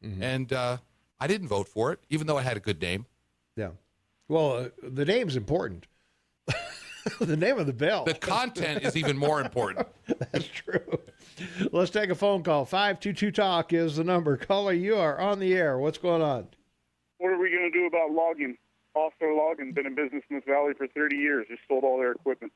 And I didn't vote for it, even though it had a good name. Yeah. Well, the name's important. The name of the bill. The content is even more important. That's true. Let's take a phone call. 522-TALK is the number. Caller, you are on the air. What's going on? What are we going to do about logging? Offshore logging, been in business in this valley for 30 years. Just sold all their equipment.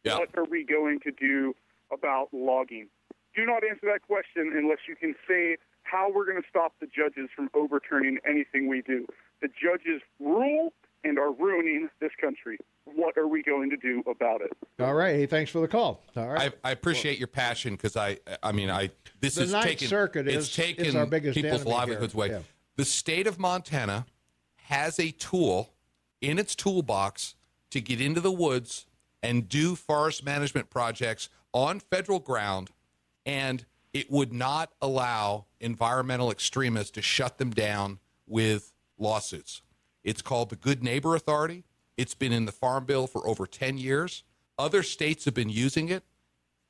Yeah. What are we going to do about logging? Do not answer that question unless you can say how we're going to stop the judges from overturning anything we do. The judges rule and are ruining this country. What are we going to do about it? All right. Hey, thanks for the call. All right. I appreciate your passion because this The is Ninth taken. Circuit it's is taken our biggest people's enemy livelihoods here. away. Yeah. The state of Montana has a tool in its toolbox to get into the woods and do forest management projects on federal ground, and it would not allow environmental extremists to shut them down with lawsuits. It's called the Good Neighbor Authority. It's been in the Farm Bill for over 10 years. Other states have been using it.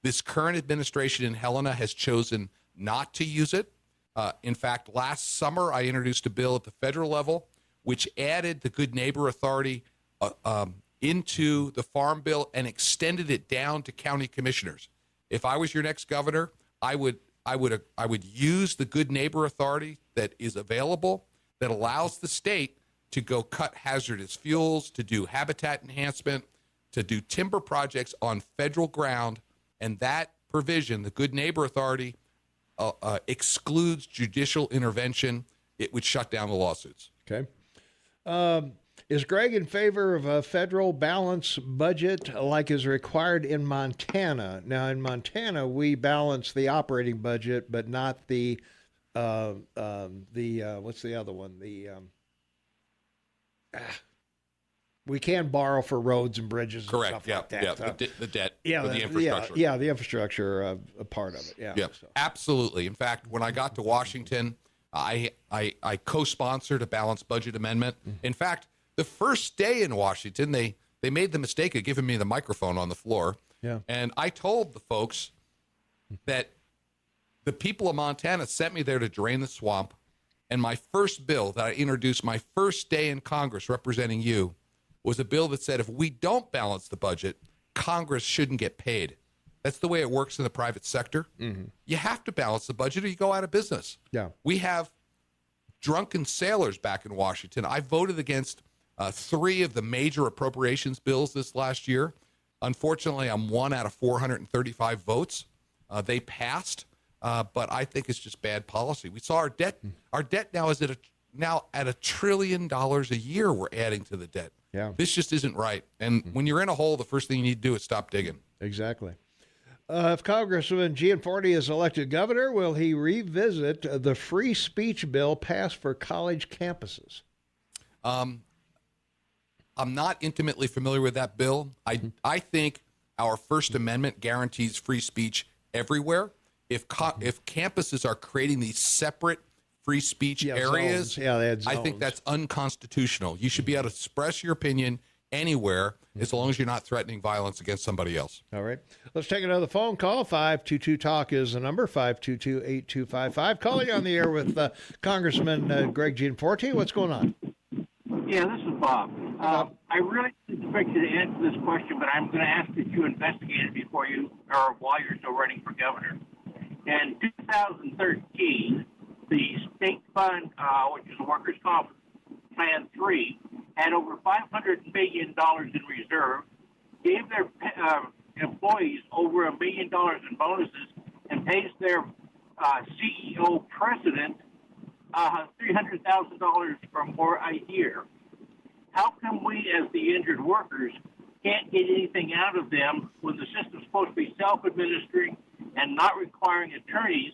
This current administration in Helena has chosen not to use it. In fact, last summer, I introduced a bill at the federal level which added the Good Neighbor Authority into the Farm Bill and extended it down to county commissioners. If I was your next governor, I would use the Good Neighbor Authority that is available that allows the state to go cut hazardous fuels, to do habitat enhancement, to do timber projects on federal ground, and that provision, the Good Neighbor Authority, excludes judicial intervention. It would shut down the lawsuits. Okay. Is Greg in favor of a federal balanced budget like is required in Montana? Now, in Montana, we balance the operating budget, but not the what's the other one? We can borrow for roads and bridges. Correct. And stuff like that. Yeah. So, The debt. yeah, the infrastructure. the infrastructure a part of it. Yeah. Yeah. So. Absolutely. In fact, when I got to Washington, I co-sponsored a balanced budget amendment. In fact, the first day in Washington, they made the mistake of giving me the microphone on the floor. Yeah. And I told the folks that the people of Montana sent me there to drain the swamp. And my first bill that I introduced my first day in Congress representing you was a bill that said if we don't balance the budget, Congress shouldn't get paid. That's the way it works in the private sector. Mm-hmm. You have to balance the budget or you go out of business. Yeah. We have drunken sailors back in Washington. I voted against 3 of the major appropriations bills this last year. Unfortunately, I'm 1 out of 435 votes. They passed, but I think it's just bad policy. We saw our debt. Our debt now is at $1 trillion a year. We're adding to the debt. Yeah. This just isn't right. And when you're in a hole, the first thing you need to do is stop digging. Exactly. If Congressman Gianforte is elected governor, will he revisit the free speech bill passed for college campuses? I'm not intimately familiar with that bill. I think our First Amendment guarantees free speech everywhere. If campuses are creating these separate free speech areas, zones. I think that's unconstitutional. You should be able to express your opinion anywhere as long as you're not threatening violence against somebody else. All right. Let's take another phone call. 522-TALK is the number, 522-8255. Calling on the air with Congressman Greg Gianforte. What's going on? Yeah, this is Bob. I really didn't expect you to answer this question, but I'm going to ask that you investigate it before you, or while you're still running for governor. In 2013, the state fund, which is the Workers' Comp Plan 3, had over $500 million in reserve, gave their employees over $1 million in bonuses, and pays their CEO president $300,000 or more a year. How come we, as the injured workers, can't get anything out of them when the system's supposed to be self-administering and not requiring attorneys,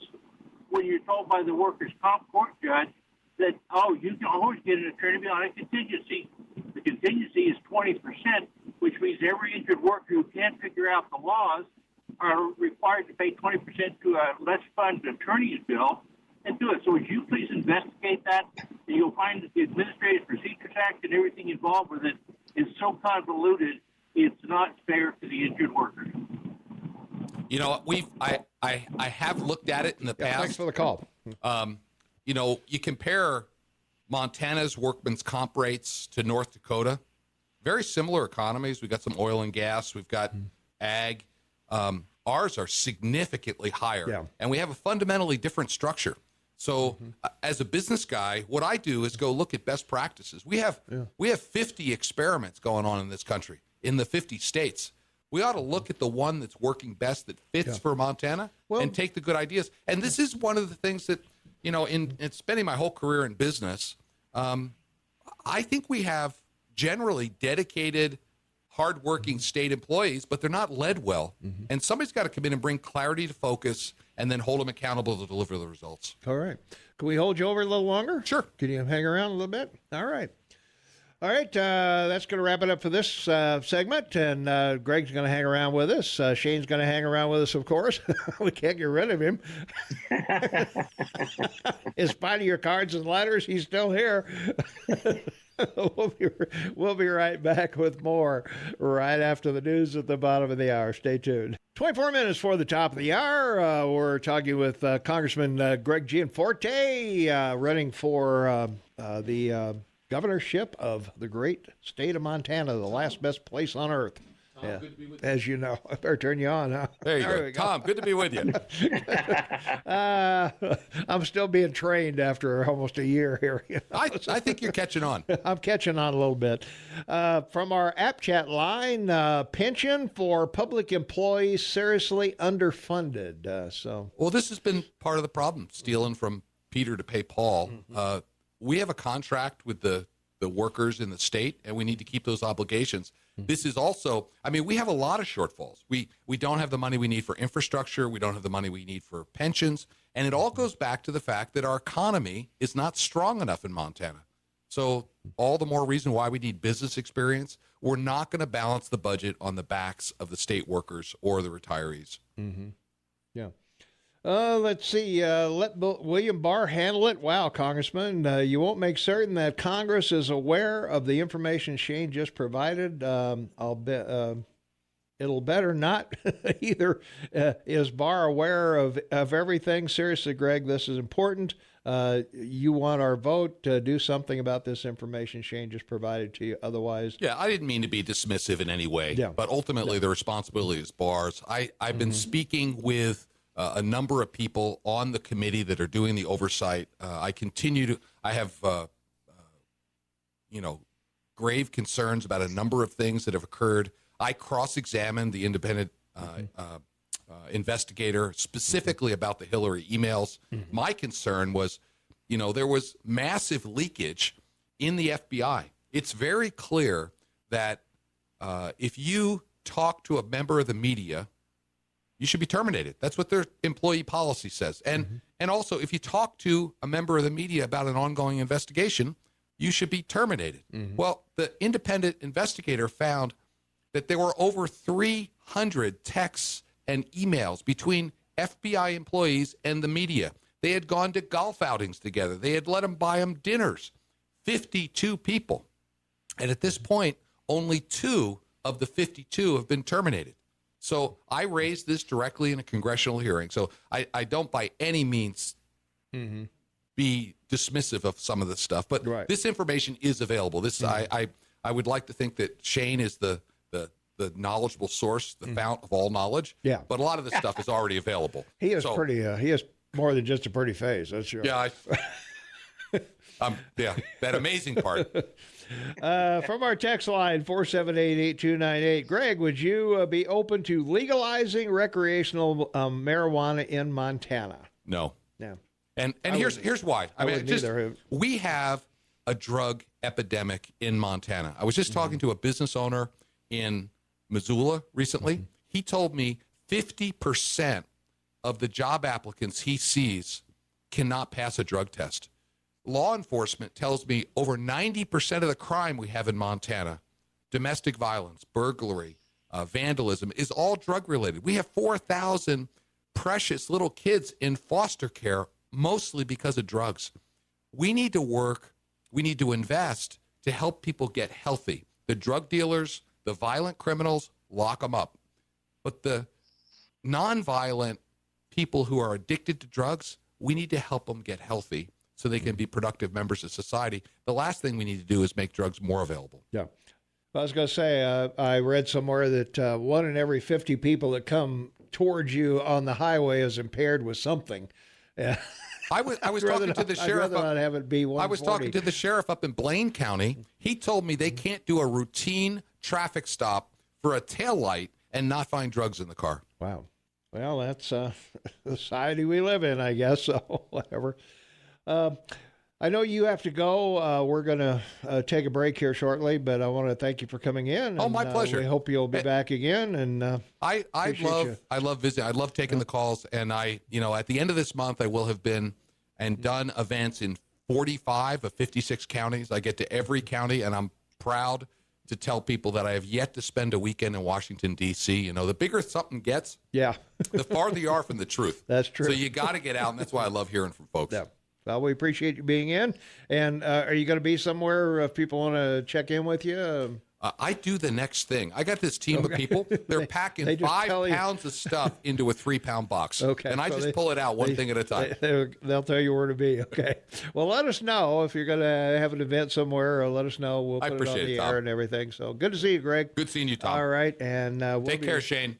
when you're told by the workers' comp court judge that, oh, you can always get an attorney on a contingency. The contingency is 20%, which means every injured worker who can't figure out the laws are required to pay 20% to a less funded attorney's bill and do it. So would you please investigate that? And you'll find that the Administrative Procedures Act and everything involved with it is so convoluted, it's not fair to the injured workers. You know, I have looked at it in the past. Thanks for the call. You know, you compare Montana's workman's comp rates to North Dakota, very similar economies. We've got some oil and gas. We've got ag. Ours are significantly higher. Yeah. And we have a fundamentally different structure. So as a business guy, what I do is go look at best practices. We have 50 experiments going on in this country, in the 50 states. We ought to look at the one that's working best, that fits for Montana, and take the good ideas. And this is one of the things that, in spending my whole career in business, I think we have generally dedicated, hardworking state employees, but they're not led well. And somebody's got to come in and bring clarity to focus and then hold them accountable to deliver the results. All right. Can we hold you over a little longer? Sure. Can you hang around a little bit? All right. All right, that's going to wrap it up for this segment, and Greg's going to hang around with us. Shane's going to hang around with us, of course. We can't get rid of him. In spite of your cards and letters, he's still here. We'll be right back with more right after the news at the bottom of the hour. Stay tuned. 24 minutes for the top of the hour. We're talking with Congressman Greg Gianforte, running for the governorship of the great state of Montana, the last best place on earth. Tom, good to be with you. As you know, I better turn you on, huh? There you go. Tom, good to be with you. I'm still being trained after almost a year here. I think you're catching on. I'm catching on a little bit. From our app chat line, pension for public employees seriously underfunded. Well, this has been part of the problem, stealing from Peter to pay Paul. We have a contract with the workers in the state, and we need to keep those obligations. This is also, we have a lot of shortfalls. We don't have the money we need for infrastructure. We don't have the money we need for pensions. And it all goes back to the fact that our economy is not strong enough in Montana. So all the more reason why we need business experience. We're not going to balance the budget on the backs of the state workers or the retirees. Yeah. Let's see. Let William Barr handle it. Wow, Congressman. You won't make certain that Congress is aware of the information Shane just provided. I'll bet it'll better not either. Is Barr aware of everything? Seriously, Greg, this is important. You want our vote to do something about this information Shane just provided to you. Otherwise. Yeah, I didn't mean to be dismissive in any way, but ultimately the responsibility is Barr's. I've been speaking with a number of people on the committee that are doing the oversight. I have, grave concerns about a number of things that have occurred. I cross-examined the independent investigator specifically about the Hillary emails. My concern was, there was massive leakage in the FBI. It's very clear that if you talk to a member of the media, you should be terminated. That's what their employee policy says. And also, if you talk to a member of the media about an ongoing investigation, you should be terminated. Well, the independent investigator found that there were over 300 texts and emails between FBI employees and the media. They had gone to golf outings together. They had let them buy them dinners. 52 people. And at this point, only 2 of the 52 have been terminated. So I raised this directly in a congressional hearing. So I don't by any means be dismissive of some of this stuff, but this information is available. This I would like to think that Shane is the knowledgeable source, the fount of all knowledge. Yeah. But a lot of this stuff is already available. He is pretty. He is more than just a pretty face. That's sure. Yeah. That amazing part. From our text line, 478-8298, Greg, would you be open to legalizing recreational marijuana in Montana? No. Yeah. And here's why. We have a drug epidemic in Montana. I was just talking to a business owner in Missoula recently. He told me 50% of the job applicants he sees cannot pass a drug test. Law enforcement tells me over 90% of the crime we have in Montana, domestic violence, burglary, vandalism, is all drug related. We have 4,000 precious little kids in foster care, mostly because of drugs. We need to work, we need to invest to help people get healthy. The drug dealers, the violent criminals, lock them up. But the nonviolent people who are addicted to drugs, we need to help them get healthy so they can be productive members of society. The last thing we need to do is make drugs more available. Yeah. I was going to say, I read somewhere that 1 in every 50 people that come towards you on the highway is impaired with something. Yeah. I was talking to the sheriff. I'd rather not have it be 140. I was talking to the sheriff up in Blaine County. He told me they can't do a routine traffic stop for a taillight and not find drugs in the car. Wow. Well, that's the society we live in, I guess. So whatever. I know you have to go. We're going to take a break here shortly, but I want to thank you for coming in. Oh, my pleasure. We hope you'll be back again. And I love visiting. I love taking the calls. And at the end of this month, I will have been and done events in 45 of 56 counties. I get to every county, and I'm proud to tell people that I have yet to spend a weekend in Washington, D.C. The bigger something gets, the farther you are from the truth. That's true. So you got to get out, and that's why I love hearing from folks. Yeah. Well, we appreciate you being in. And are you going to be somewhere if people want to check in with you? I do the next thing. I got this team of people. They're packing 5 pounds of stuff into a 3-pound box. Okay. And I just pull it out one thing at a time. They'll tell you where to be. Okay. Well, let us know if you're going to have an event somewhere. Or let us know. We'll put it on the air and everything. So good to see you, Greg. Good seeing you, Tom. All right. And take care, Shane.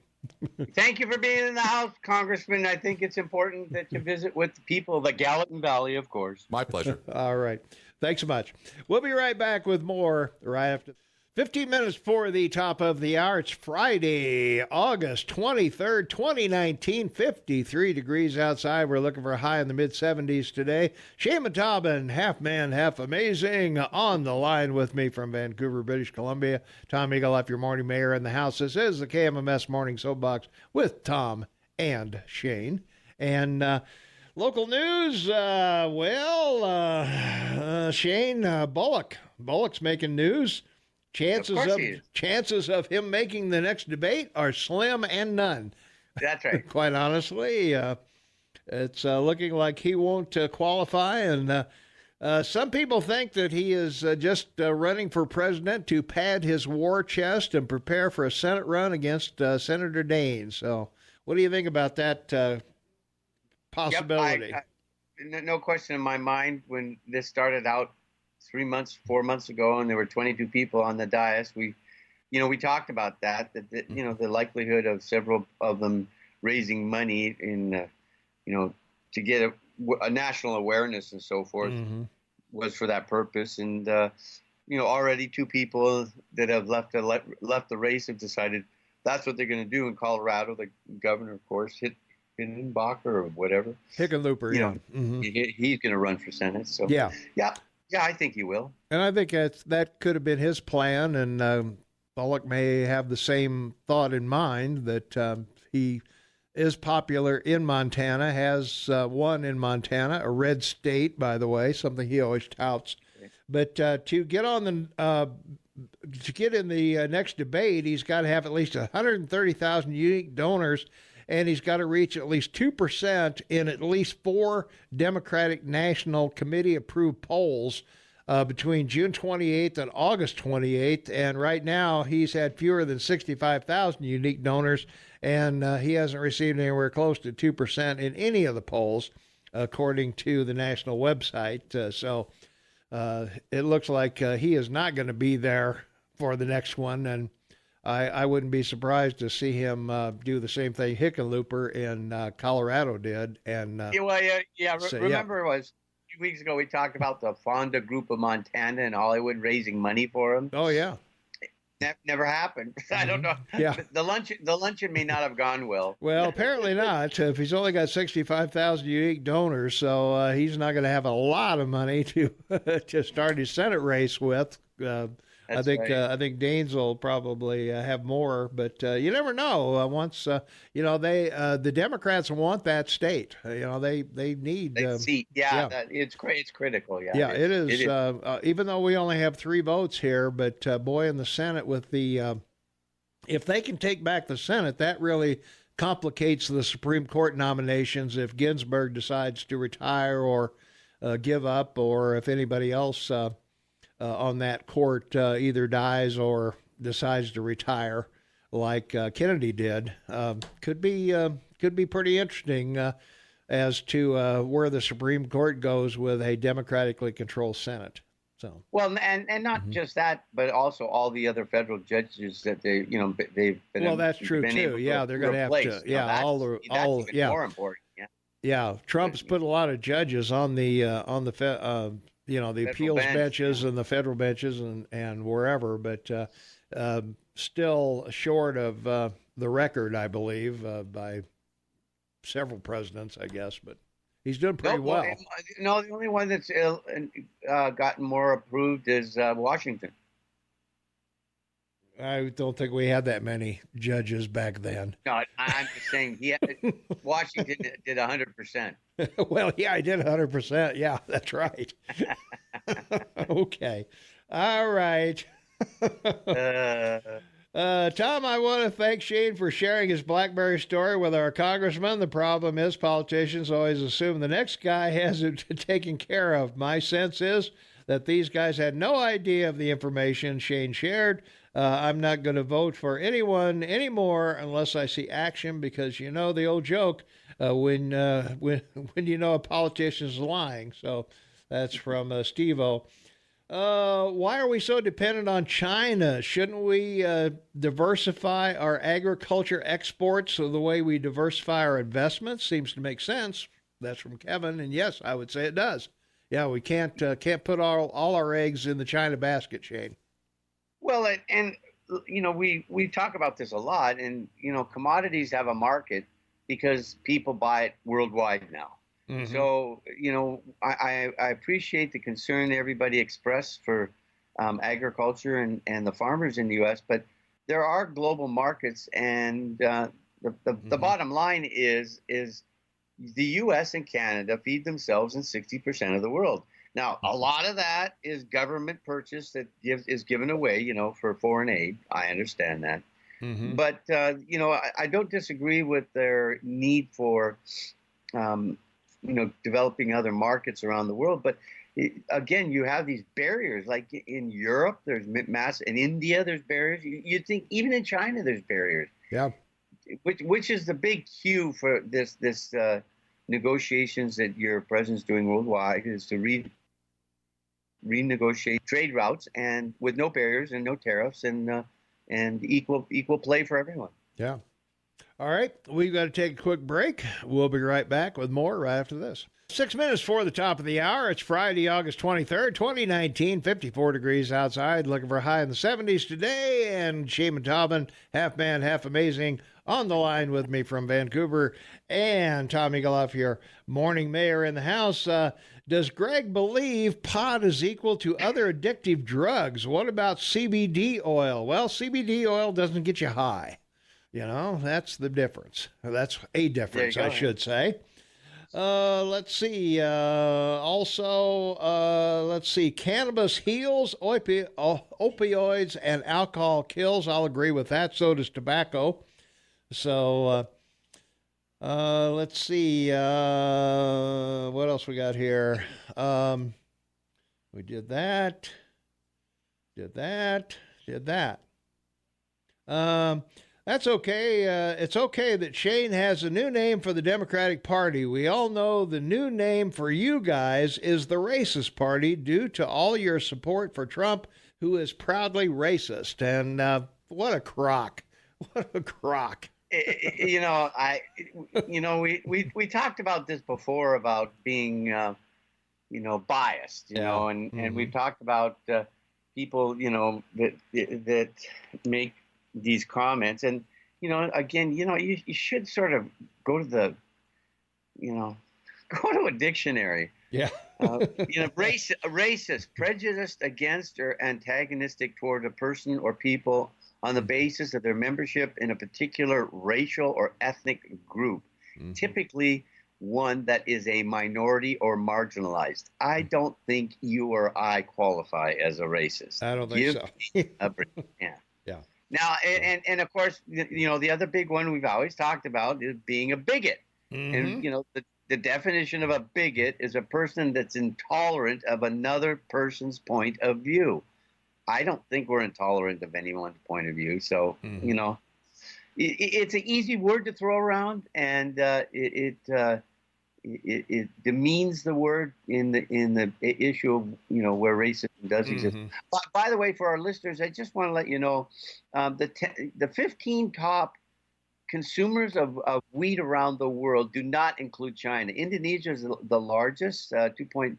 Thank you for being in the house, Congressman. I think it's important that you visit with the people of the Gallatin Valley, of course. My pleasure. All right. Thanks so much. We'll be right back with more right after 15 minutes before the top of the hour. It's Friday, August 23rd, 2019, 53 degrees outside. We're looking for a high in the mid-70s today. Shane Matobin, half man, half amazing, on the line with me from Vancouver, British Columbia. Tom Eagle, your morning mayor in the house. This is the KMMS Morning Soapbox with Tom and Shane. And local news, Shane, Bullock's making news. Chances of him making the next debate are slim and none. That's right. Quite honestly, it's looking like he won't qualify. And some people think that he is just running for president to pad his war chest and prepare for a Senate run against Senator Dane. So what do you think about that possibility? Yep, no question in my mind. When this started out 4 months ago, and there were 22 people on the dais, we talked about that the likelihood of several of them raising money in, to get a national awareness and so forth was for that purpose. And, already 2 people that have left the race have decided that's what they're going to do in Colorado. The governor, of course, Hickenlooper or whatever. Hickenlooper, he's going to run for Senate. So yeah, I think he will. And I think that could have been his plan, and Bullock may have the same thought in mind, that he is popular in Montana, has won in Montana, a red state, by the way, something he always touts. But to get in the next debate, he's got to have at least 130,000 unique donors, and he's got to reach at least 2% in at least 4 Democratic National Committee-approved polls between June 28th and August 28th. And right now, he's had fewer than 65,000 unique donors, and he hasn't received anywhere close to 2% in any of the polls, according to the national website. So it looks like he is not going to be there for the next one, and I wouldn't be surprised to see him do the same thing Hickenlooper in Colorado did. And remember it was a few weeks ago we talked about the Fonda Group of Montana and Hollywood raising money for him. Oh yeah, that never happened. I don't know. Yeah, the luncheon may not have gone well. Well, apparently not. If he's only got 65,000 unique donors, so he's not going to have a lot of money to to start his Senate race with. I think Daines will probably have more, but you never know. Once the Democrats want that state. They need seat. It's critical. Yeah, it is. Even though we only have 3 votes here, but boy, in the Senate with the if they can take back the Senate, that really complicates the Supreme Court nominations. If Ginsburg decides to retire or give up, or if anybody else on that court either dies or decides to retire, like Kennedy did, could be pretty interesting as to where the Supreme Court goes with a democratically controlled Senate. So well, and not just that, but also all the other federal judges that they've been. Well, that's true too. Yeah, they're going to have to. Yeah, that's even more important. Yeah, Trump's put a lot of judges on the the appeals benches and the federal benches and wherever, but still short of the record, I believe, by several presidents, I guess. But he's doing pretty well. No, the only one that's gotten more approved is Washington. I don't think we had that many judges back then. No, I'm just saying Washington did 100%. Well, yeah, I did 100%. Yeah, that's right. Okay. All right. Tom, I want to thank Shane for sharing his BlackBerry story with our congressman. The problem is politicians always assume the next guy has it taken care of. My sense is that these guys had no idea of the information Shane shared. I'm not going to vote for anyone anymore unless I see action, because you know the old joke, when you know a politician's lying. So that's from Steve-O. Why are we so dependent on China? Shouldn't we diversify our agriculture exports the way we diversify our investments? Seems to make sense. That's from Kevin, and yes, I would say it does. Yeah, we can't put all our eggs in the China basket, Shane. Well, and we talk about this a lot, and commodities have a market because people buy it worldwide now. Mm-hmm. So I appreciate the concern everybody expressed for agriculture and the farmers in the U.S., but there are global markets, and the bottom line is the U.S. and Canada feed themselves in 60% of the world. Now, a lot of that is government purchase that is given away, for foreign aid. I understand that. Mm-hmm. But, I don't disagree with their need for, developing other markets around the world. But, again, you have these barriers. Like in Europe, there's in India, there's barriers. You'd think even in China, there's barriers. Yeah. Which is the big cue for this negotiations that your president's doing worldwide, is to renegotiate trade routes and with no barriers and no tariffs and equal play for everyone. Yeah. All right. We've got to take a quick break. We'll be right back with more right after this. 6 minutes before the top of the hour. It's Friday, August 23rd, 2019, 54 degrees outside. Looking for a high in the 70s today. And Shaman Taubman, half man, half amazing, on the line with me from Vancouver. And Tom Eagleoff, your morning mayor in the house. Does Greg believe pot is equal to other addictive drugs? What about CBD oil? Well, CBD oil doesn't get you high. That's the difference. That's a difference, I should say. Let's see. Let's see. Cannabis heals, opioids, and alcohol kills. I'll agree with that. So does tobacco. So let's see. What else we got here? We did that. That's okay. It's okay that Shane has a new name for the Democratic Party. We all know the new name for you guys is the Racist Party, due to all your support for Trump, who is proudly racist. And what a crock. What a crock. We talked about this before about being, biased, and we've talked about people, that make these comments. And, again, you should sort of go to a dictionary. Yeah. Racist, prejudiced against or antagonistic toward a person or people on the basis of their membership in a particular racial or ethnic group, typically one that is a minority or marginalized. I don't think you or I qualify as a racist. I don't think so. Yeah. Yeah. Now, and of course, the other big one we've always talked about is being a bigot. Mm-hmm. And, the definition of a bigot is a person that's intolerant of another person's point of view. I don't think we're intolerant of anyone's point of view. So, it's an easy word to throw around, and it demeans the word in the issue of where racism does exist. By the way, for our listeners, I just want to let you know the 15 top consumers of wheat around the world do not include China. Indonesia is the largest, 2.6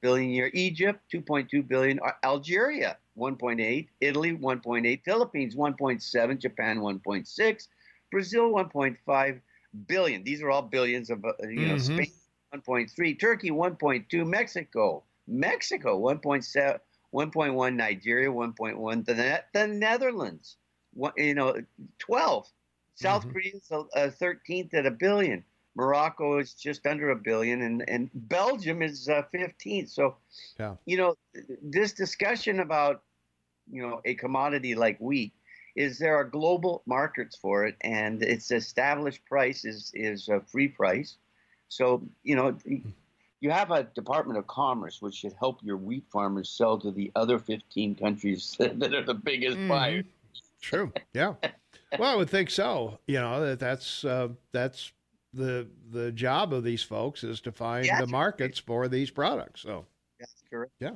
billion a year. Egypt, 2.2 billion. Algeria, 1.8. Italy, 1.8. Philippines, 1.7. Japan, 1.6. Brazil, 1.5 billion. These are all billions of, Spain, 1.3. Turkey, 1.2. Mexico, 1.7. 1.1. Nigeria, 1.1. The Netherlands, 12. South Korea is 13th at a billion. Morocco is just under a billion, and Belgium is 15th. So, this discussion about, a commodity like wheat is there are global markets for it, and its established price is a free price. So, you have a Department of Commerce which should help your wheat farmers sell to the other 15 countries that are the biggest buyers. True. Yeah. Well, I would think so. That's the job of these folks is to find the markets for these products. So that's correct. Yeah.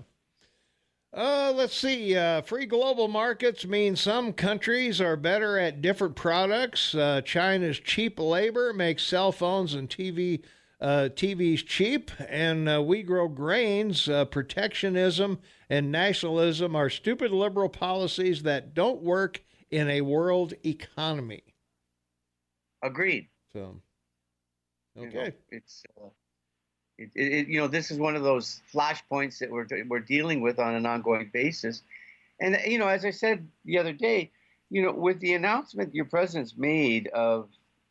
Let's see. Free global markets mean some countries are better at different products. China's cheap labor makes cell phones and TVs cheap, and we grow grains. Protectionism and nationalism are stupid liberal policies that don't work in a world economy. Agreed. So, okay. This is one of those flashpoints that we're dealing with on an ongoing basis. And, as I said the other day, with the announcement your president's made of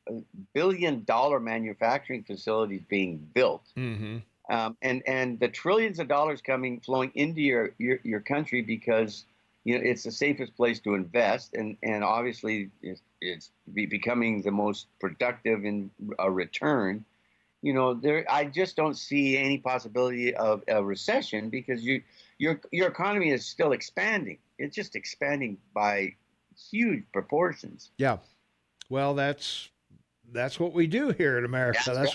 $1 billion manufacturing facilities being built, and the trillions of dollars flowing into your country because it's the safest place to invest, and obviously it's becoming the most productive in a return. I just don't see any possibility of a recession because your economy is still expanding. It's just expanding by huge proportions. Yeah. Well, that's what we do here in America. That's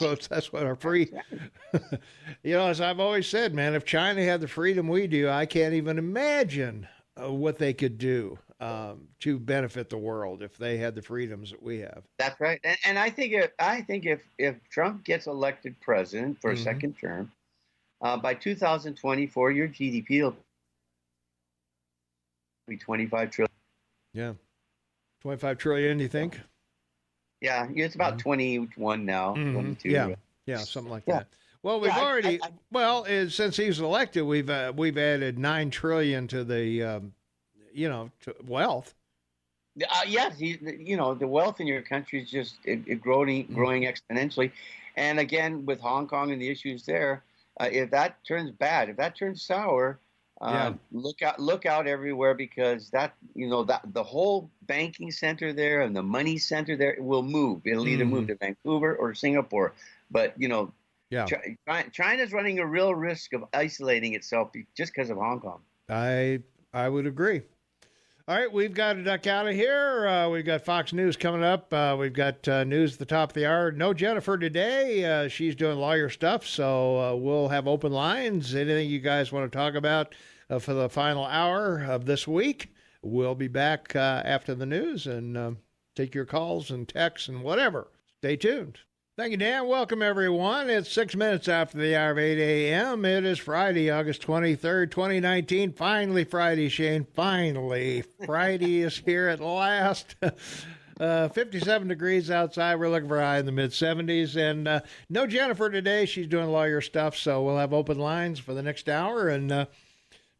what our free, as I've always said, man, if China had the freedom we do, I can't even imagine what they could do to benefit the world if they had the freedoms that we have. That's right. And I think if Trump gets elected president for a second term, by 2024, your GDP will be 25 trillion. Yeah. 25 trillion, you think? Yeah, it's about 21 now. 22. Yeah, something like that. Well, we've already since he was elected, we've added 9 trillion to the to wealth. Yes, the wealth in your country is just growing exponentially, and again with Hong Kong and the issues there, if that turns bad, if that turns sour, look out everywhere because that the whole banking center there and the money center there will move. It'll either move to Vancouver or Singapore, but China's running a real risk of isolating itself just because of Hong Kong. I would agree. All right, we've got to duck out of here. We've got Fox News coming up. We've got news at the top of the hour. No Jennifer today. She's doing lawyer stuff, so we'll have open lines. Anything you guys want to talk about for the final hour of this week, we'll be back after the news and take your calls and texts and whatever. Stay tuned. Thank you, Dan. Welcome, everyone. It's 6 minutes after the hour of 8 a.m. It is Friday, August 23rd, 2019. Finally Friday, Shane. Finally. Friday is here at last. 57 degrees outside. We're looking for a high in the mid-70s. And no Jennifer today. She's doing lawyer stuff, so we'll have open lines for the next hour. And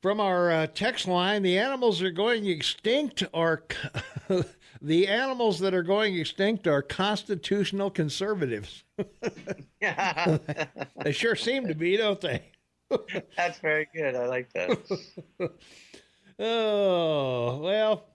from our text line, the animals are going extinct are... The animals that are going extinct are constitutional conservatives. They sure seem to be, don't they? That's very good. I like that. Oh, well,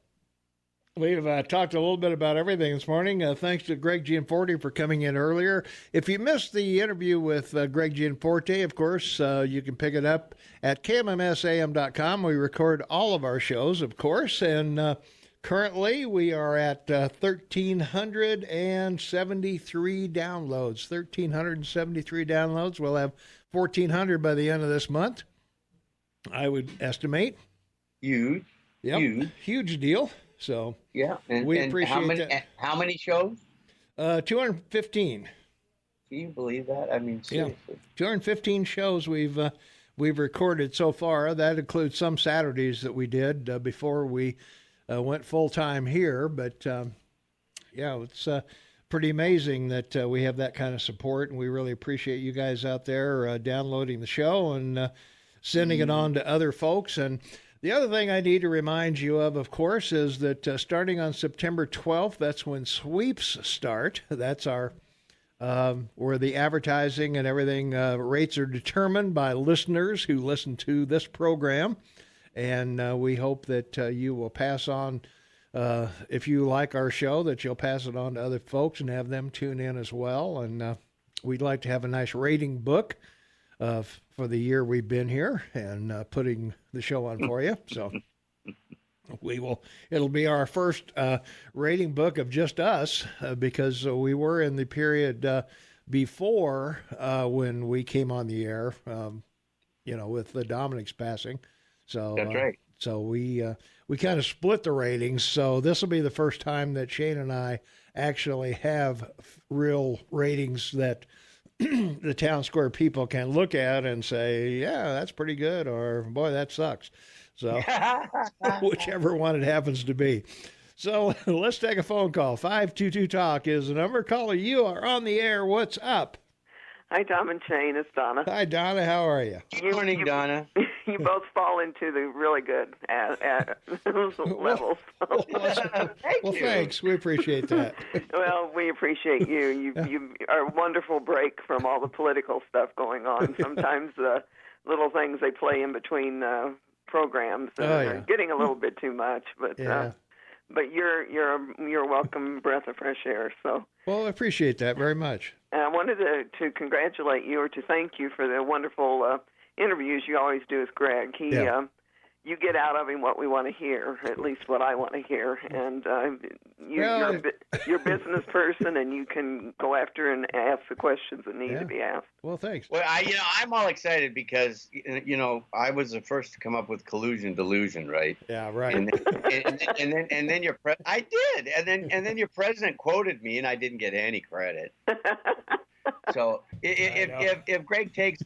we've talked a little bit about everything this morning. Thanks to Greg Gianforte for coming in earlier. If you missed the interview with Greg Gianforte, of course, you can pick it up at KMMSAM.com. We record all of our shows, of course, and currently, we are at 1,373 downloads. 1,373 downloads. We'll have 1,400 by the end of this month, I would estimate. Huge. Yep. Huge deal. So yeah, we appreciate that. How many shows? 215. Can you believe that? I mean, seriously. Yeah, 215 shows we've recorded so far. That includes some Saturdays that we did before we went full time here. But yeah, it's pretty amazing that we have that kind of support, and we really appreciate you guys out there downloading the show and sending it on to other folks. And the other thing I need to remind you of course, is that starting on September 12th, that's when sweeps start. That's our where the advertising and everything rates are determined by listeners who listen to this program. And we hope that you will pass on, if you like our show, that you'll pass it on to other folks and have them tune in as well. And we'd like to have a nice rating book for the year we've been here and putting the show on for you. So it'll be our first rating book of just us because we were in the period before when we came on the air, with the Dominic's passing. So that's right. So we kind of split the ratings. So this will be the first time that Shane and I actually have real ratings that the Town Square people can look at and say, yeah, that's pretty good, or boy, that sucks. So whichever one it happens to be. So let's take a phone call. 522-TALK is the number. Caller, you are on the air. What's up? Hi, Tom and Shane. It's Donna. Hi, Donna. How are you? Good morning, Donna. You both fall into the really good levels. Well, thanks. We appreciate that. Well, we appreciate you. You are a wonderful break from all the political stuff going on. Sometimes little things they play in between programs are getting a little bit too much, but you're a welcome breath of fresh air. So. Well, I appreciate that very much. I wanted to congratulate you or to thank you for the wonderful interviews you always do with Greg. You get out of him what we want to hear, at least what I want to hear. And you're a business person, and you can go after and ask the questions that need to be asked. Well, thanks. Well, I'm all excited because I was the first to come up with collusion delusion, right? Yeah, right. And then your I did, and then your president quoted me, and I didn't get any credit. So if Greg takes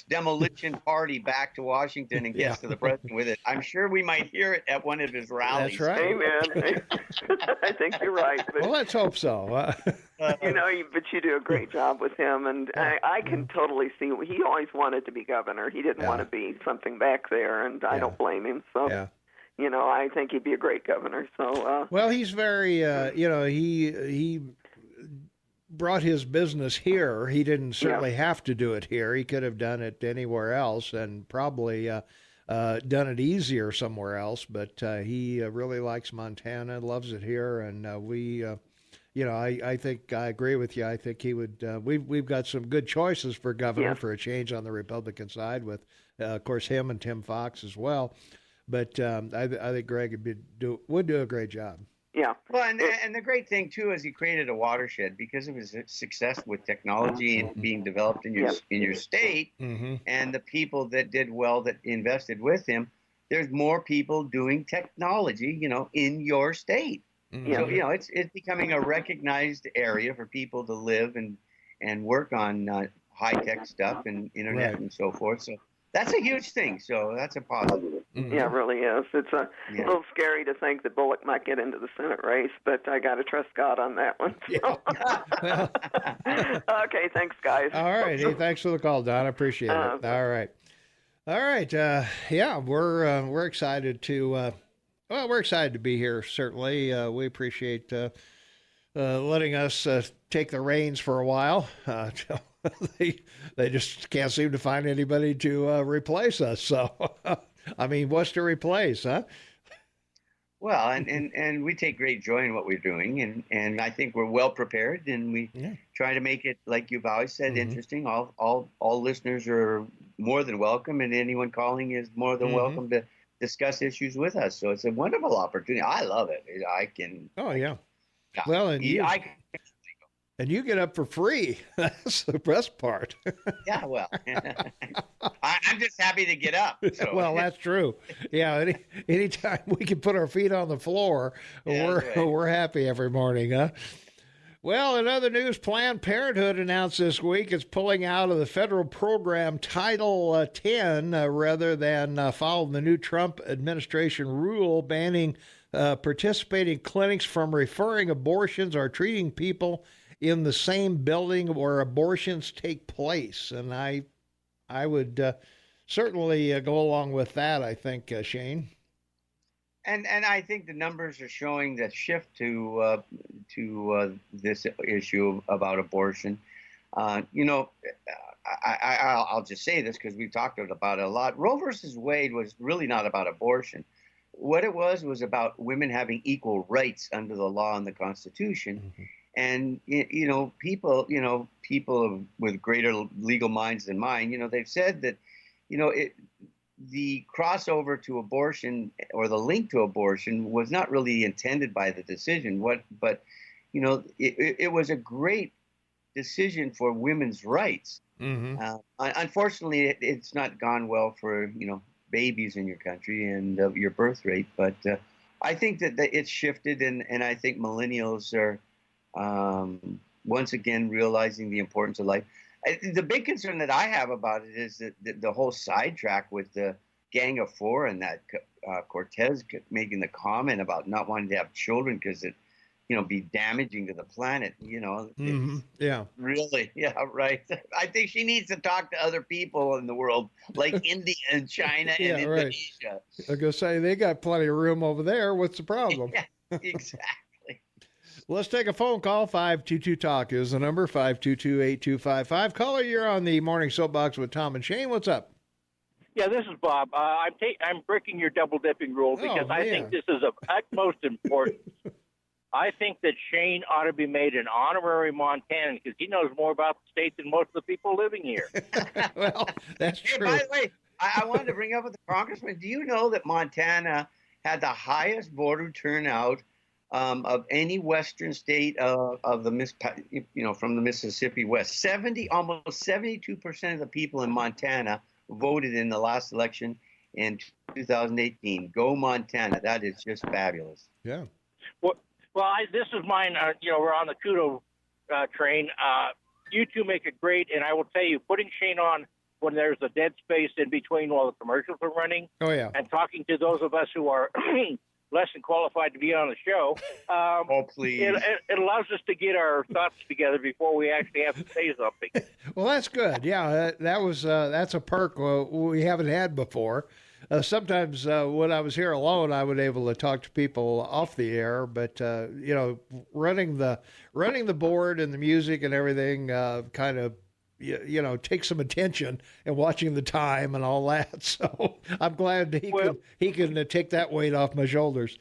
Demolition Party back to Washington and gets to the president with it, I'm sure we might hear it at one of his rallies. That's right. Amen. I think you're right. But, well, let's hope so. But you do a great job with him, and I can totally see he always wanted to be governor. He didn't want to be something back there, and I don't blame him. So. Yeah. I think he'd be a great governor. So. Well, he's very, he brought his business here. He didn't certainly have to do it here. He could have done it anywhere else and probably done it easier somewhere else. But he really likes Montana, loves it here, and I think I agree with you. I think he would. We've got some good choices for governor for a change on the Republican side with, of course, him and Tim Fox as well. But I think Greg would do a great job. Yeah. Well, and the great thing too is he created a watershed because of his success with technology and being developed in your state, and the people that did well that invested with him. There's more people doing technology, in your state. So it's becoming a recognized area for people to live and work on high tech stuff and internet and so forth. So that's a huge thing. So that's a positive. Yeah, it really is. It's a little scary to think that Bullock might get into the Senate race, but I got to trust God on that one. So. Okay, thanks, guys. All right. Hey, thanks for the call, Don. I appreciate it. All right. We're excited to. We're excited to be here. Certainly, we appreciate letting us take the reins for a while. They just can't seem to find anybody to replace us. So, I mean, what's to replace, huh? Well, and we take great joy in what we're doing, and I think we're well prepared, and we try to make it, like you've always said, interesting. All listeners are more than welcome, and anyone calling is more than welcome to discuss issues with us. So it's a wonderful opportunity. I love it. I can. Oh yeah. Well, and you get up for free. That's the best part. Yeah, well, I'm just happy to get up. So. Well, that's true. Yeah, anytime we can put our feet on the floor, we're happy every morning, huh? Well, in other news, Planned Parenthood announced this week it's pulling out of the federal program Title 10 rather than follow the new Trump administration rule banning participating clinics from referring abortions or treating people in the same building where abortions take place. And I would certainly go along with that, I think, Shane. And I think the numbers are showing that shift to this issue about abortion. I'll just say this because we've talked about it a lot. Roe versus Wade was really not about abortion. What it was about women having equal rights under the law and the Constitution. Mm-hmm. And people with greater legal minds than mine, they've said that, the crossover to abortion or the link to abortion was not really intended by the decision. But it was a great decision for women's rights. Mm-hmm. Unfortunately, it's not gone well for babies in your country and your birth rate. But I think that it's shifted, and I think millennials are once again realizing the importance of life. The big concern that I have about it is that the whole sidetrack with the Gang of Four and that Cortez making the comment about not wanting to have children because it, be damaging to the planet. Mm-hmm. Yeah, really, yeah, right. I think she needs to talk to other people in the world, like India and China and Indonesia. Right. I was gonna say they got plenty of room over there. What's the problem? Yeah, exactly. Let's take a phone call. 522-TALK is the number, 522-8255. Caller, you're on the Morning Soapbox with Tom and Shane. What's up? Yeah, this is Bob. I'm breaking your double-dipping rule because I think this is of utmost importance. I think that Shane ought to be made an honorary Montanan because he knows more about the state than most of the people living here. Well, that's true. By the way, I wanted to bring up with the congressman, do you know that Montana had the highest voter turnout of any Western state of the from the Mississippi West? Almost 72% of the people in Montana voted in the last election in 2018. Go Montana! That is just fabulous. Yeah. Well, this is mine. We're on the kudo train. You two make it great, and I will tell you, putting Shane on when there's a dead space in between while the commercials are running. Oh yeah. And talking to those of us who are less than qualified to be on the show. Oh, please. It allows us to get our thoughts together before we actually have to say something. Well, that's good. Yeah, that's a perk we haven't had before. Sometimes when I was here alone, I was able to talk to people off the air, but running the board and the music and everything kind of take some attention and watching the time and all that. So I'm glad that he can take that weight off my shoulders.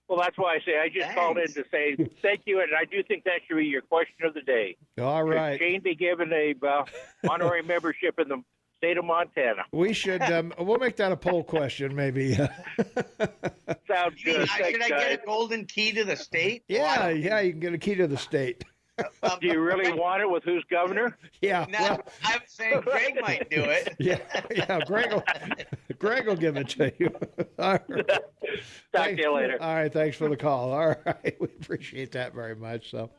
Well, that's why I say I just called in to say thank you, and I do think that should be your question of the day. All right. Should Shane be given a honorary membership in the state of Montana? We should. We'll make that a poll question, maybe. Sounds good. Should I get a golden key to the state? Yeah, you can get a key to the state. Do you really want it with who's governor? Yeah. No, I'm saying Greg might do it. Yeah, Greg will give it to you. All right. Talk to you later. All right, thanks for the call. All right, we appreciate that very much. So,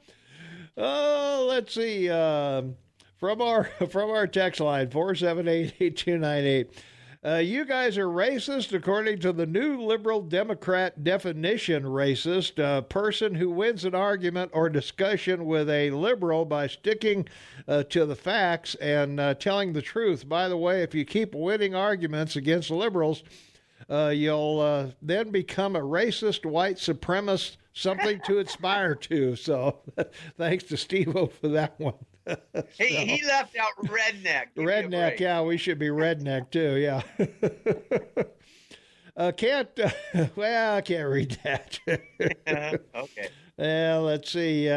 let's see. From our text line 478-8298. You guys are racist according to the new liberal Democrat definition. Racist, a person who wins an argument or discussion with a liberal by sticking to the facts and telling the truth. By the way, if you keep winning arguments against liberals, you'll then become a racist white supremacist, something to aspire to. So thanks to Steve-O for that one. He left out redneck. Redneck, yeah, we should be redneck too, yeah. I can't read that. Okay. Let's see.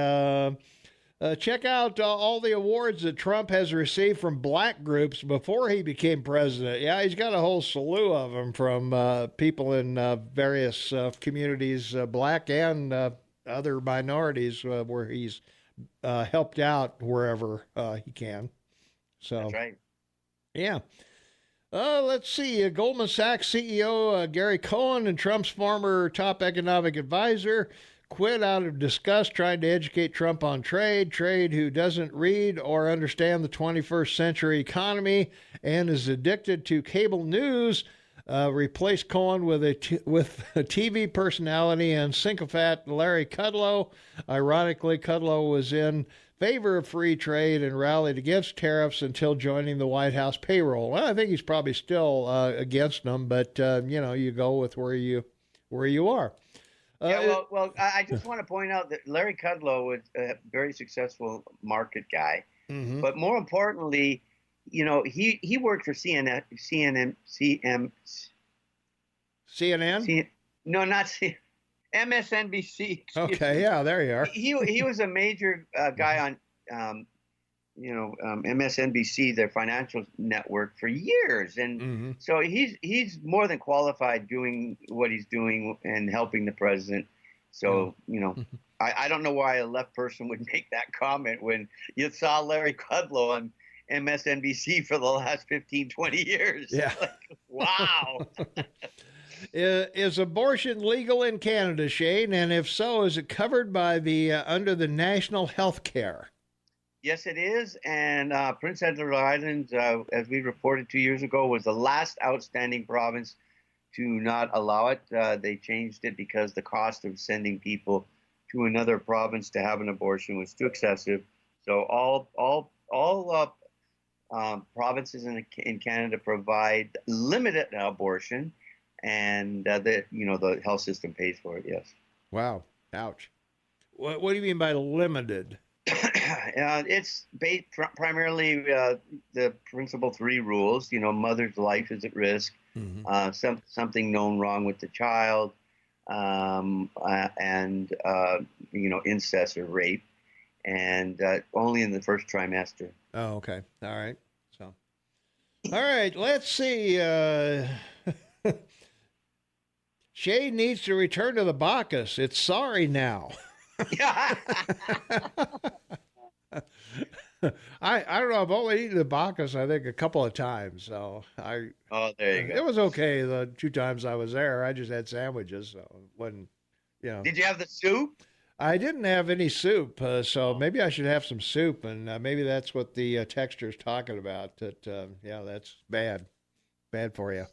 Check out all the awards that Trump has received from black groups before he became president. Yeah, he's got a whole slew of them from people in various communities, black and other minorities, where he's helped out wherever he can. So that's right. Yeah. Let's see. Goldman Sachs CEO Gary Cohn and Trump's former top economic advisor quit out of disgust trying to educate Trump on trade who doesn't read or understand the 21st century economy and is addicted to cable news. Replaced Cohen with a TV personality and sycophant Larry Kudlow. Ironically, Kudlow was in favor of free trade and rallied against tariffs until joining the White House payroll. Well, I think he's probably still against them, but you go with where you are. I just want to point out that Larry Kudlow was a very successful market guy, but more importantly, he worked for CNN. No, not CNN. MSNBC. Okay, yeah, there you are. He was a major guy on, MSNBC, their financial network, for years, and so he's more than qualified doing what he's doing and helping the president. So I don't know why a left person would make that comment when you saw Larry Kudlow on MSNBC for the last 15, 20 years. Yeah. Wow. Is abortion legal in Canada, Shane? And if so, is it covered by the under the national health care? Yes, it is. And Prince Edward Island, as we reported 2 years ago, was the last outstanding province to not allow it. They changed it because the cost of sending people to another province to have an abortion was too excessive. So all provinces in Canada provide limited abortion, and the health system pays for it. Yes. Wow. Ouch. What do you mean by limited? It's based primarily the principal three rules. Mother's life is at risk. Something known wrong with the child, and incest or rape, and only in the first trimester. Oh, okay. All right. So, all right. Let's see. Shay needs to return to the Bacchus. It's sorry now. I don't know. I've only eaten the Bacchus, I think, a couple of times. So there you go. It was okay the 2 times I was there. I just had sandwiches, so it wasn't, Did you have the soup? I didn't have any soup, so maybe I should have some soup, and maybe that's what the texture is talking about. That that's bad for you.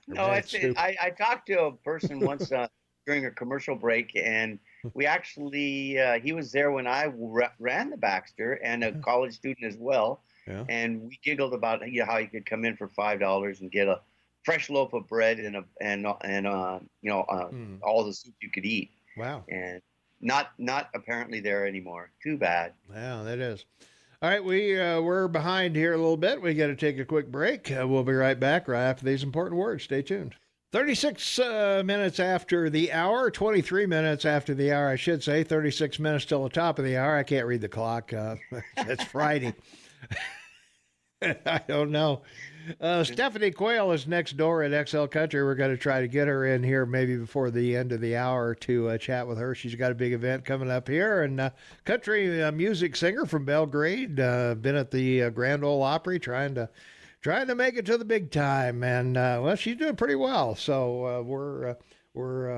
No, I talked to a person once during a commercial break, and we actually he was there when I ran the Baxter, and a college student as well. Yeah. And we giggled about how you could come in for $5 and get a fresh loaf of bread and all the soup you could eat. Wow. And not apparently there anymore. Too bad. Yeah, that is. All right, we're behind here a little bit. We got to take a quick break. We'll be right back right after these important words. Stay tuned. 36 minutes after the hour, 23 minutes after the hour, I should say. 36 minutes till the top of the hour. I can't read the clock. It's Friday. I don't know. Stephanie Quayle is next door at XL Country. We're going to try to get her in here maybe before the end of the hour to chat with her. She's got a big event coming up here. And country music singer from Belgrade, been at the Grand Ole Opry trying to make it to the big time. And, she's doing pretty well. So we're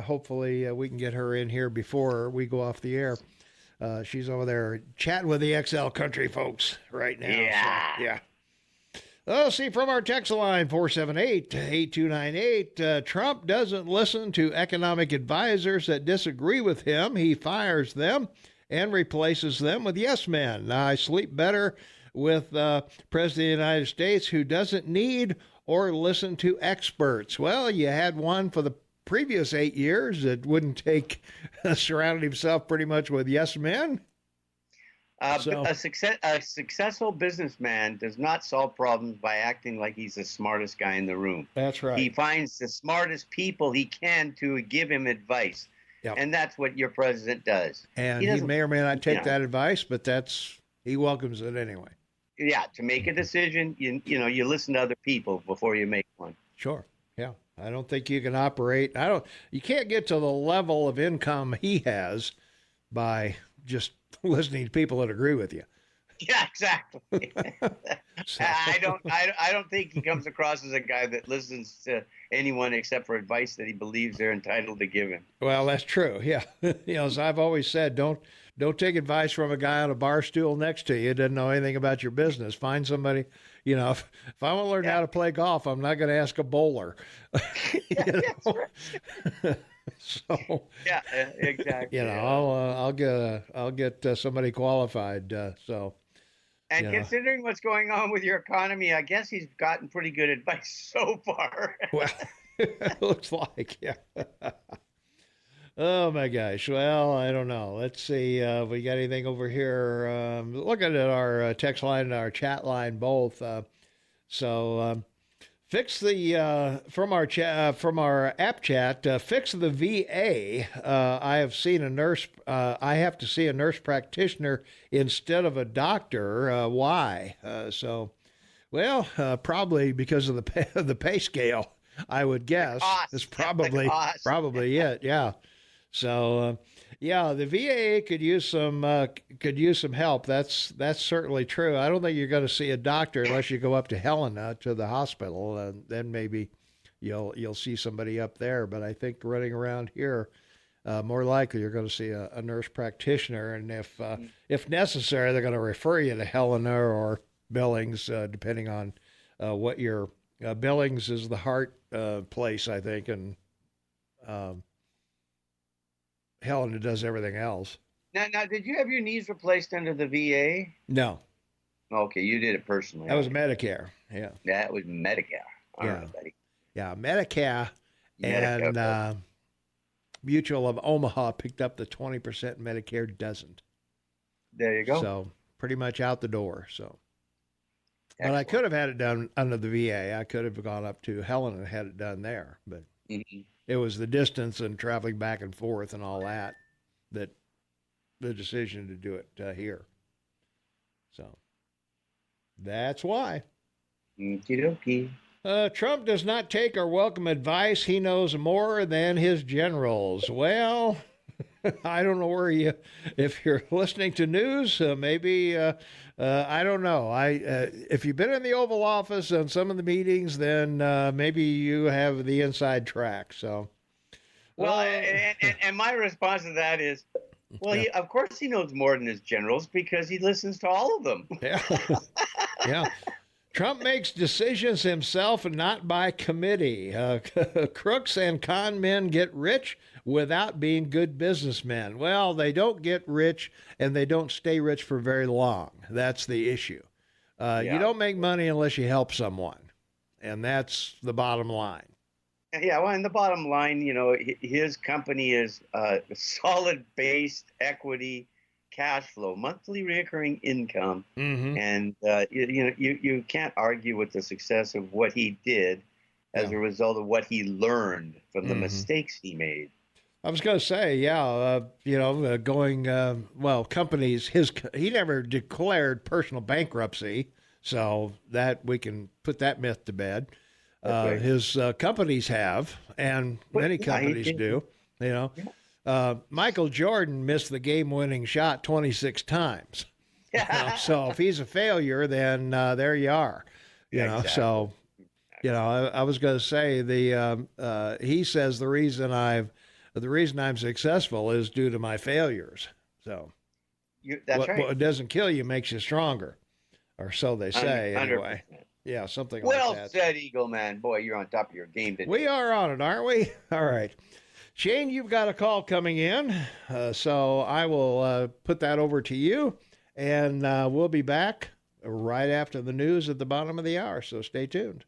hopefully we can get her in here before we go off the air. She's over there chatting with the XL Country folks right now. Yeah. So, yeah. See, from our text line, 478-8298, Trump doesn't listen to economic advisors that disagree with him. He fires them and replaces them with yes men. I sleep better with President of the United States who doesn't need or listen to experts. Well, you had one for the previous 8 years that wouldn't surrounded himself pretty much with yes men. A successful businessman does not solve problems by acting like he's the smartest guy in the room. That's right. He finds the smartest people he can to give him advice. Yep. And that's what your president does. And he may or may not take that advice, but he welcomes it anyway. Yeah, to make a decision, you listen to other people before you make one. Sure. Yeah. I don't think you can operate. You can't get to the level of income he has by just listening to people that agree with you. Yeah, exactly. So- I don't think he comes across as a guy that listens to anyone except for advice that he believes they're entitled to give him. Well, that's true. Yeah. As I've always said, don't take advice from a guy on a bar stool next to you. Doesn't know anything about your business. Find somebody, if I want to learn how to play golf, I'm not going to ask a bowler. That's right. So Yeah, exactly. I'll get somebody qualified. And considering what's going on with your economy, I guess he's gotten pretty good advice so far. Well, it looks like, yeah. Oh my gosh. Well, I don't know. Let's see. We got anything over here? Looking at our text line and our chat line both. Fix the from our app chat. Fix the VA. I have seen a nurse. I have to see a nurse practitioner instead of a doctor. Why? Probably because of the pay scale. I would guess it's probably it. Yeah. So, the VA could use some help. That's certainly true. I don't think you're going to see a doctor unless you go up to Helena to the hospital. Then maybe you'll see somebody up there. But I think running around here, more likely you're going to see a nurse practitioner. And if necessary, they're going to refer you to Helena or Billings, depending on what your Billings is the heart place, I think, and Helena does everything else. Now, did you have your knees replaced under the VA? No. Okay, you did it personally. That was Medicare. Yeah. That was Medicare. All right, buddy. Yeah, Medicare and Mutual of Omaha picked up the 20%. Medicare doesn't. There you go. So pretty much out the door. So. Excellent. But I could have had it done under the VA. I could have gone up to Helena and had it done there. But it was the distance and traveling back and forth and all that the decision to do it here. So that's why. Okie dokie. Trump does not take or welcome advice. He knows more than his generals. Well, I don't know if you're listening to news, maybe, I don't know. If you've been in the Oval Office and some of the meetings, then maybe you have the inside track. So, well, and my response to that is, of course he knows more than his generals because he listens to all of them. Yeah. Yeah. Trump makes decisions himself and not by committee. Crooks and con men get rich without being good businessmen. Well, they don't get rich and they don't stay rich for very long. That's the issue. You don't make money unless you help someone. And that's the bottom line. Yeah, well, and the bottom line, his company is solid based equity cash flow, monthly recurring income. Mm-hmm. And, you can't argue with the success of what he did as a result of what he learned from the mistakes he made. I was going to say, companies, he never declared personal bankruptcy, so that we can put that myth to bed. Right. His companies have, and many companies do, Michael Jordan missed the game-winning shot 26 times. So if he's a failure, then there you are. Exactly. So, I was going to say he says the reason I'm successful is due to my failures. So that's right. What doesn't kill you makes you stronger, or so they say 100%. Anyway. Yeah, something like that. Well said, Eagle Man. Boy, you're on top of your game today. We are on it, aren't we? All right. Shane, you've got a call coming in, so I will put that over to you, and we'll be back right after the news at the bottom of the hour, so stay tuned.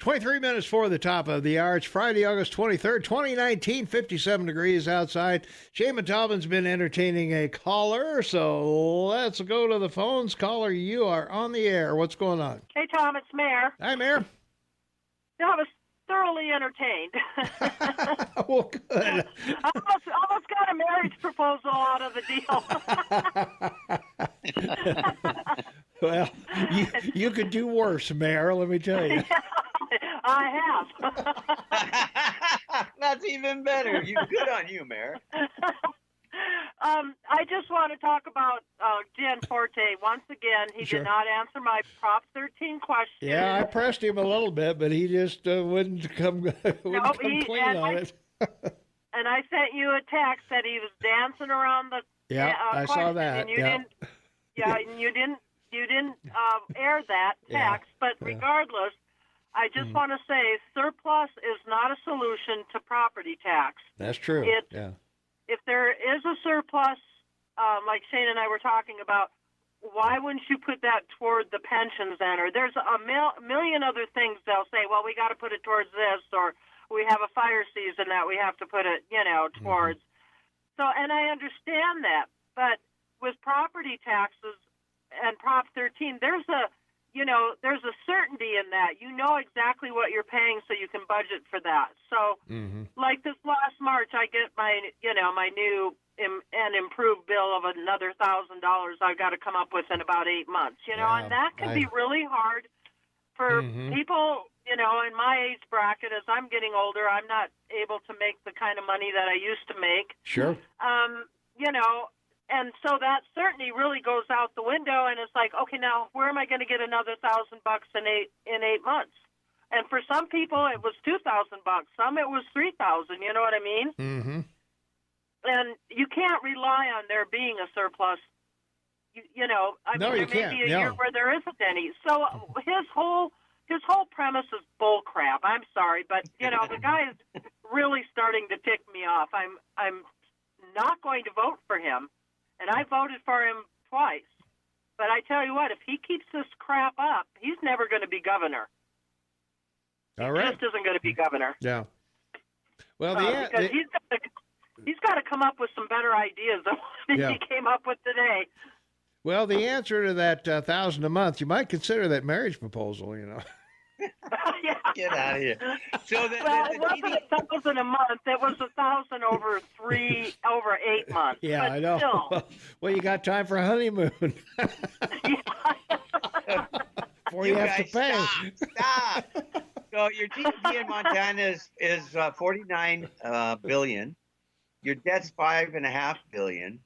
23 minutes for the top of the hour. It's Friday, August 23rd, 2019, 57 degrees outside. Shane Montalban's been entertaining a caller, so let's go to the phones. Caller, you are on the air. What's going on? Hey, Tom, it's Mare. Hi, Mare. Yeah, I was thoroughly entertained. Well, good. I almost got a marriage proposal out of the deal. Well, you could do worse, Mare, let me tell you. I have. That's even better. Good on you, Mare. I just want to talk about Jen Forte. Once again, he Sure. did not answer my Prop 13 question. Yeah, I pressed him a little bit, but he just wouldn't come clean on it. And I sent you a text that he was dancing around the Yeah, I question, saw that. and you Yeah. didn't. Yeah, and you didn't air that Yeah, text. But yeah. regardless, I just want to say surplus is not a solution to property tax. That's true. It's- If there is a surplus, like Shane and I were talking about, why wouldn't you put that toward the pensions then? Or there's a million other things they'll say, well, we got to put it towards this, or we have a fire season that we have to put it, towards. So, and I understand that, but with property taxes and Prop 13, there's a certainty in that. You know exactly what you're paying, so you can budget for that. So, like this last March, I get my new and improved bill of another $1,000 I've got to come up with in about 8 months. And that can be really hard for people, in my age bracket. As I'm getting older, I'm not able to make the kind of money that I used to make. Sure. And so that certainty really goes out the window, and it's like, okay, now where am I going to get another $1,000 in 8 months? And for some people, it was $2,000. Some it was $3,000. You know what I mean? Mm-hmm. And you can't rely on there being a surplus. No, there you may can't. be a No. year where there isn't any. So his whole premise is bull crap. I'm sorry, but the guy is really starting to tick me off. I'm not going to vote for him, and I voted for him twice. But I tell you what, if he keeps this crap up, he's never going to be governor. All right. He just isn't going to be governor. Yeah. Well, because he's got to come up with some better ideas than what he came up with today. Well, the answer to that $1,000 a month, you might consider that marriage proposal. Yeah. Get out of here. So it wasn't $1,000 a month. It was $1,000 over 8 months. Yeah, but I know. Still. Well, you got time for a honeymoon. Before you have to pay. Stop. So your GDP in Montana is 49 billion. Your debt's $5.5 billion.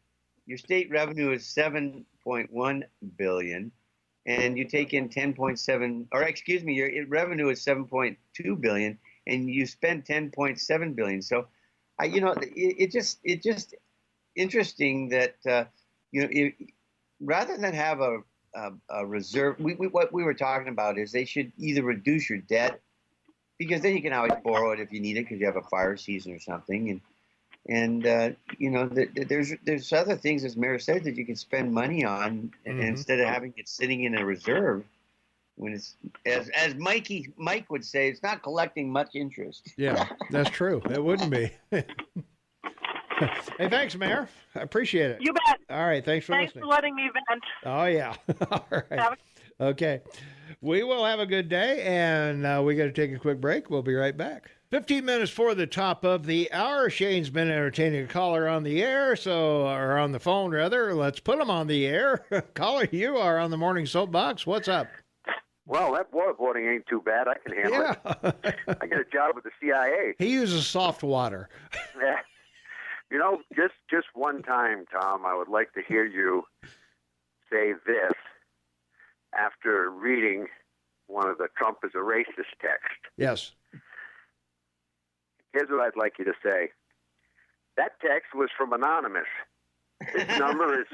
Your state revenue is 7.1 billion, and you take in 10.7, or excuse me, your revenue is 7.2 billion, and you spend 10.7 billion. So, it just interesting that rather than have a reserve, what we were talking about is they should either reduce your debt, because then you can always borrow it if you need it because you have a fire season or something, and there's other things, as Mayor said, that you can spend money on instead of having it sitting in a reserve. When it's as Mike would say, it's not collecting much interest. Yeah, that's true. It wouldn't be. Hey, thanks, Mayor. I appreciate it. You bet. All right, thanks for listening. Thanks for letting me vent. Oh yeah. All right. Okay. We will have a good day, and we got to take a quick break. We'll be right back. 15 minutes for the top of the hour. Shane's been entertaining a caller on the air, or on the phone, rather. Let's put him on the air. Caller, you are on the Morning Soapbox. What's up? Well, that waterboarding ain't too bad. I can handle it. I get a job with the CIA. He uses soft water. Yeah. Just one time, Tom, I would like to hear you say this after reading one of the Trump is a racist text. Yes. Here's what I'd like you to say. That text was from Anonymous. His number is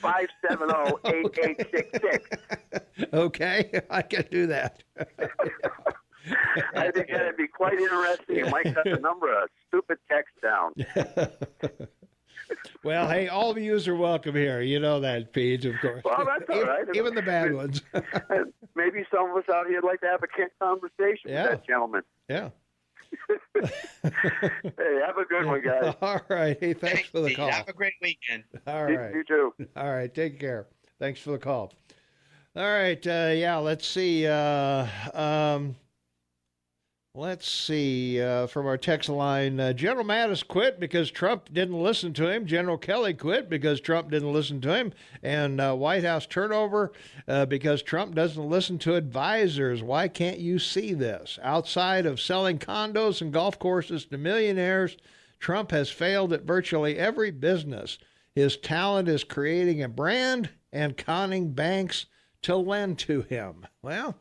570-8866. Okay, I can do that. I think that'd be quite interesting. You might cut the number of stupid text down. Well, hey, all of you are welcome here. You know that, Pete, of course. Well, that's all right. Even the bad ones. Maybe some of us out here would like to have a conversation with that gentleman. Yeah. Hey, have a good one, guys. All right. Hey, thanks for the call. Have a great weekend. All right. You too. All right. Take care. Thanks for the call. All right. Let's see. Let's see, from our text line, General Mattis quit because Trump didn't listen to him. General Kelly quit because Trump didn't listen to him. And White House turnover because Trump doesn't listen to advisors. Why can't you see this? Outside of selling condos and golf courses to millionaires, Trump has failed at virtually every business. His talent is creating a brand and conning banks to lend to him. Well,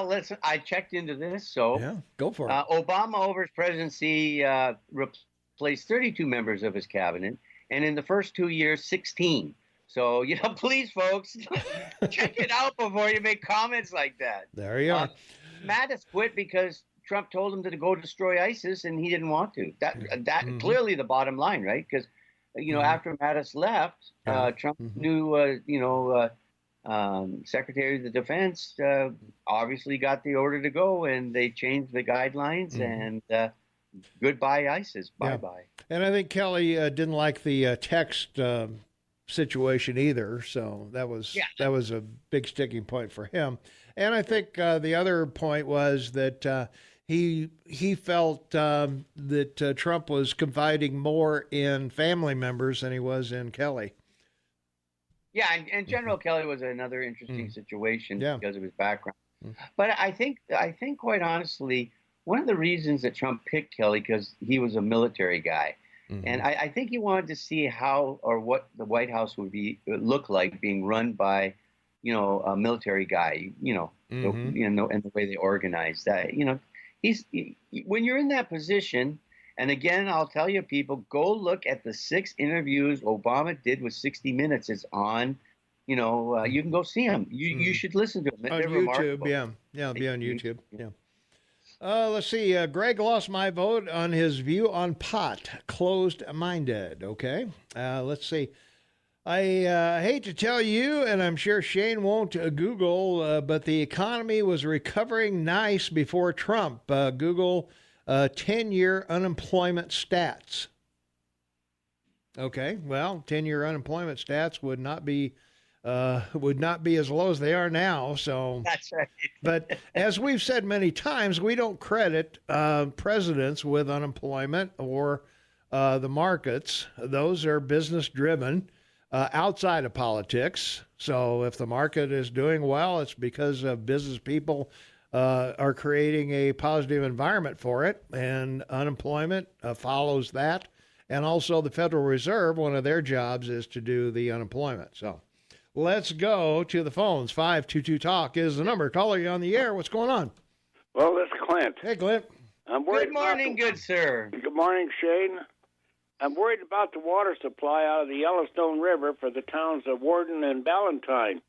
listen, I checked into this, so yeah, go for it. Obama, over his presidency, replaced 32 members of his cabinet, and in the first 2 years, 16. So, please, folks, check it out before you make comments like that. There you are. Mattis quit because Trump told him to go destroy ISIS, and he didn't want to. That clearly the bottom line, right? Because after Mattis left, Trump knew, Secretary of the Defense obviously got the order to go, and they changed the guidelines, and goodbye ISIS, bye-bye. And I think Kelly didn't like the text situation either, so that was a big sticking point for him. And I think the other point was that he felt that Trump was confiding more in family members than he was in Kelly. Yeah, and General Kelly was another interesting situation because of his background. But I think quite honestly, one of the reasons that Trump picked Kelly because he was a military guy. And I think he wanted to see how or what the White House would look like being run by, a military guy, and the way they organize that. When you're in that position, and again, I'll tell you, people, go look at the 6 interviews Obama did with 60 Minutes. It's on, you can go see them. You should listen to them. On YouTube, it'll be on YouTube. Yeah. Let's see. Greg lost my vote on his view on pot. Closed-minded. Okay. Let's see. I hate to tell you, and I'm sure Shane won't Google, but the economy was recovering nice before Trump. Google 10-year unemployment stats. Okay. Well, 10-year unemployment stats would not be as low as they are now. So that's right. But as we've said many times, we don't credit presidents with unemployment or the markets. Those are business driven outside of politics. So if the market is doing well, it's because of business people are creating a positive environment for it, and unemployment follows that. And also the Federal Reserve, one of their jobs is to do the unemployment. So let's go to the phones. 522-TALK is the number. Caller, you on the air. What's going on? Well, this is Clint. Hey, Clint. Good morning, good sir. Good morning, Shane. I'm worried about the water supply out of the Yellowstone River for the towns of Warden and Ballantyne.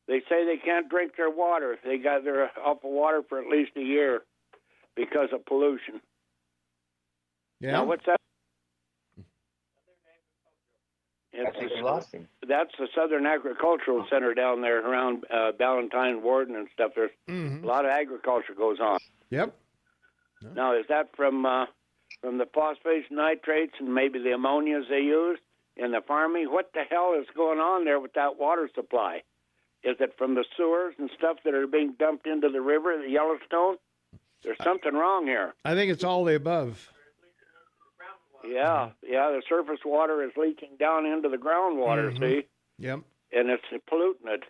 They say they can't drink their water. They got their off of water for at least a year because of pollution. Yeah. Now, what's that? That's the Southern Agricultural Center down there around Ballantyne, Warden, and stuff. There's a lot of agriculture goes on. Yep. Now, is that from the phosphates, nitrates, and maybe the ammonias they use in the farming? What the hell is going on there with that water supply? Is it from the sewers and stuff that are being dumped into the river, the Yellowstone? There's something wrong here. I think it's all the above. Yeah, the surface water is leaking down into the groundwater, see? Yep. And it's polluting it.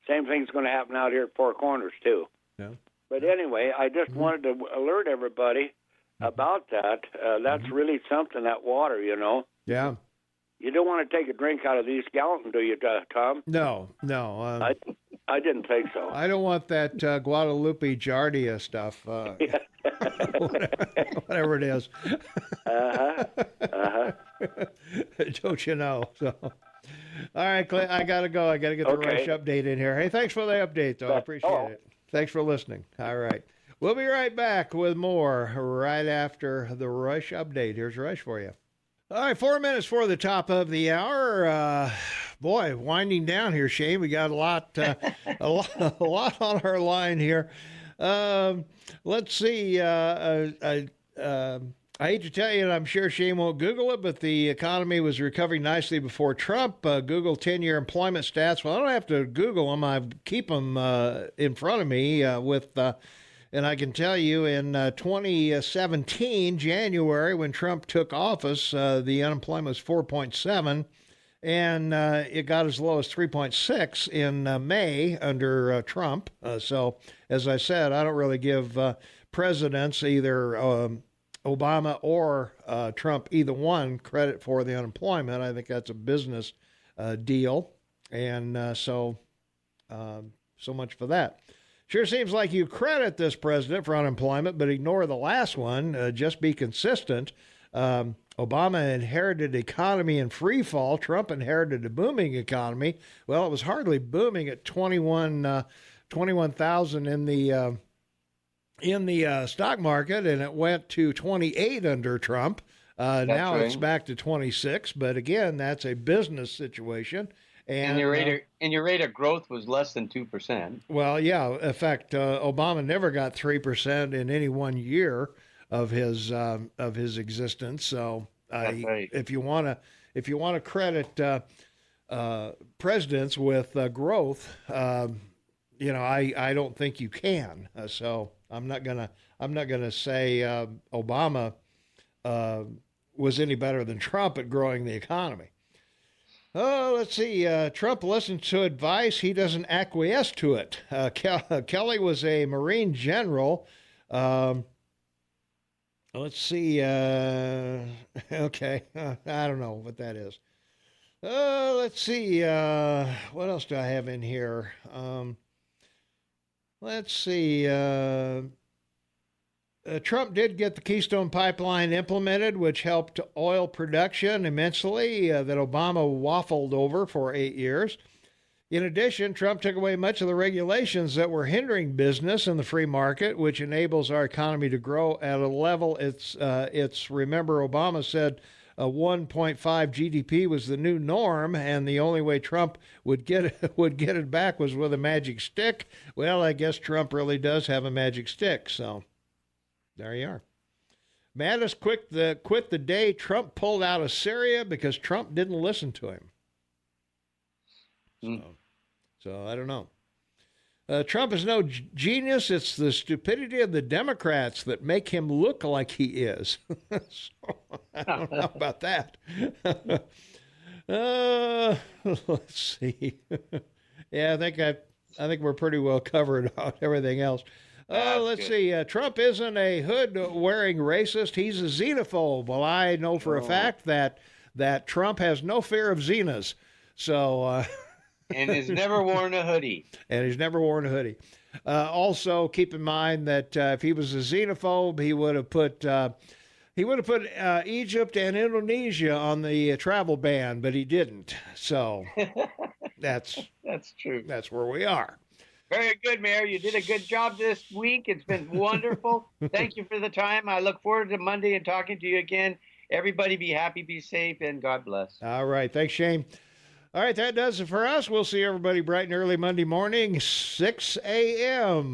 Same thing's going to happen out here at Four Corners, too. Yeah. But anyway, I just wanted to alert everybody about that. That's really something, that water, Yeah. You don't want to take a drink out of the East Gallatin, do you, Tom? No. I didn't think so. I don't want that Guadalupe Giardia stuff. Whatever it is. Don't you know? So, all right, Clint, I got to go. I got to get the Rush update in here. Hey, thanks for the update, though. I appreciate it. Thanks for listening. All right. We'll be right back with more right after the Rush update. Here's Rush for you. All right, 4 minutes for the top of the hour. Boy, winding down here, Shane. We got a lot on our line here. Let's see. I hate to tell you, and I'm sure Shane won't Google it, but the economy was recovering nicely before Trump. Google 10-year employment stats. Well, I don't have to Google them. I keep them in front of me and I can tell you in 2017, January, when Trump took office, the unemployment was 4.7, and it got as low as 3.6 in May under Trump. So, as I said, I don't really give presidents either Obama or Trump, either one, credit for the unemployment. I think that's a business deal. And so much for that. Sure seems like you credit this president for unemployment, but ignore the last one. Just be consistent. Obama inherited economy in free fall. Trump inherited a booming economy. Well, it was hardly booming at 21,000 in the stock market, and it went to 28 under Trump. Now right. It's back to 26. But again, that's a business situation. And your rate of growth was less than 2%. Well, yeah. In fact, Obama never got 3% in any one year of his existence. So, right. if you want to credit presidents with growth, I don't think you can. So I'm not gonna say Obama was any better than Trump at growing the economy. Oh, let's see. Trump listens to advice. He doesn't acquiesce to it. Kelly was a Marine general. Let's see. Okay. I don't know what that is. Let's see. What else do I have in here? Let's see. Trump did get the Keystone Pipeline implemented, which helped oil production immensely, that Obama waffled over for 8 years. In addition, Trump took away much of the regulations that were hindering business in the free market, which enables our economy to grow at a level remember, Obama said 1.5 GDP was the new norm, and the only way Trump would get it back was with a magic stick. Well, I guess Trump really does have a magic stick, so there you are. Mattis quit the day Trump pulled out of Syria because Trump didn't listen to him. So I don't know. Trump is no genius. It's the stupidity of the Democrats that make him look like he is. So, I don't know about that. Let's see. Yeah, I think we're pretty well covered on everything else. Let's see. Trump isn't a hood-wearing racist. He's a xenophobe. Well, I know for a fact that Trump has no fear of xenas. So. And has never worn a hoodie. Also, keep in mind that if he was a xenophobe, he would have put Egypt and Indonesia on the travel ban, but he didn't. So that's true. That's where we are. Very good, Mayor. You did a good job this week. It's been wonderful. Thank you for the time. I look forward to Monday and talking to you again. Everybody be happy, be safe, and God bless. All right. Thanks, Shane. All right, that does it for us. We'll see everybody bright and early Monday morning, 6 a.m.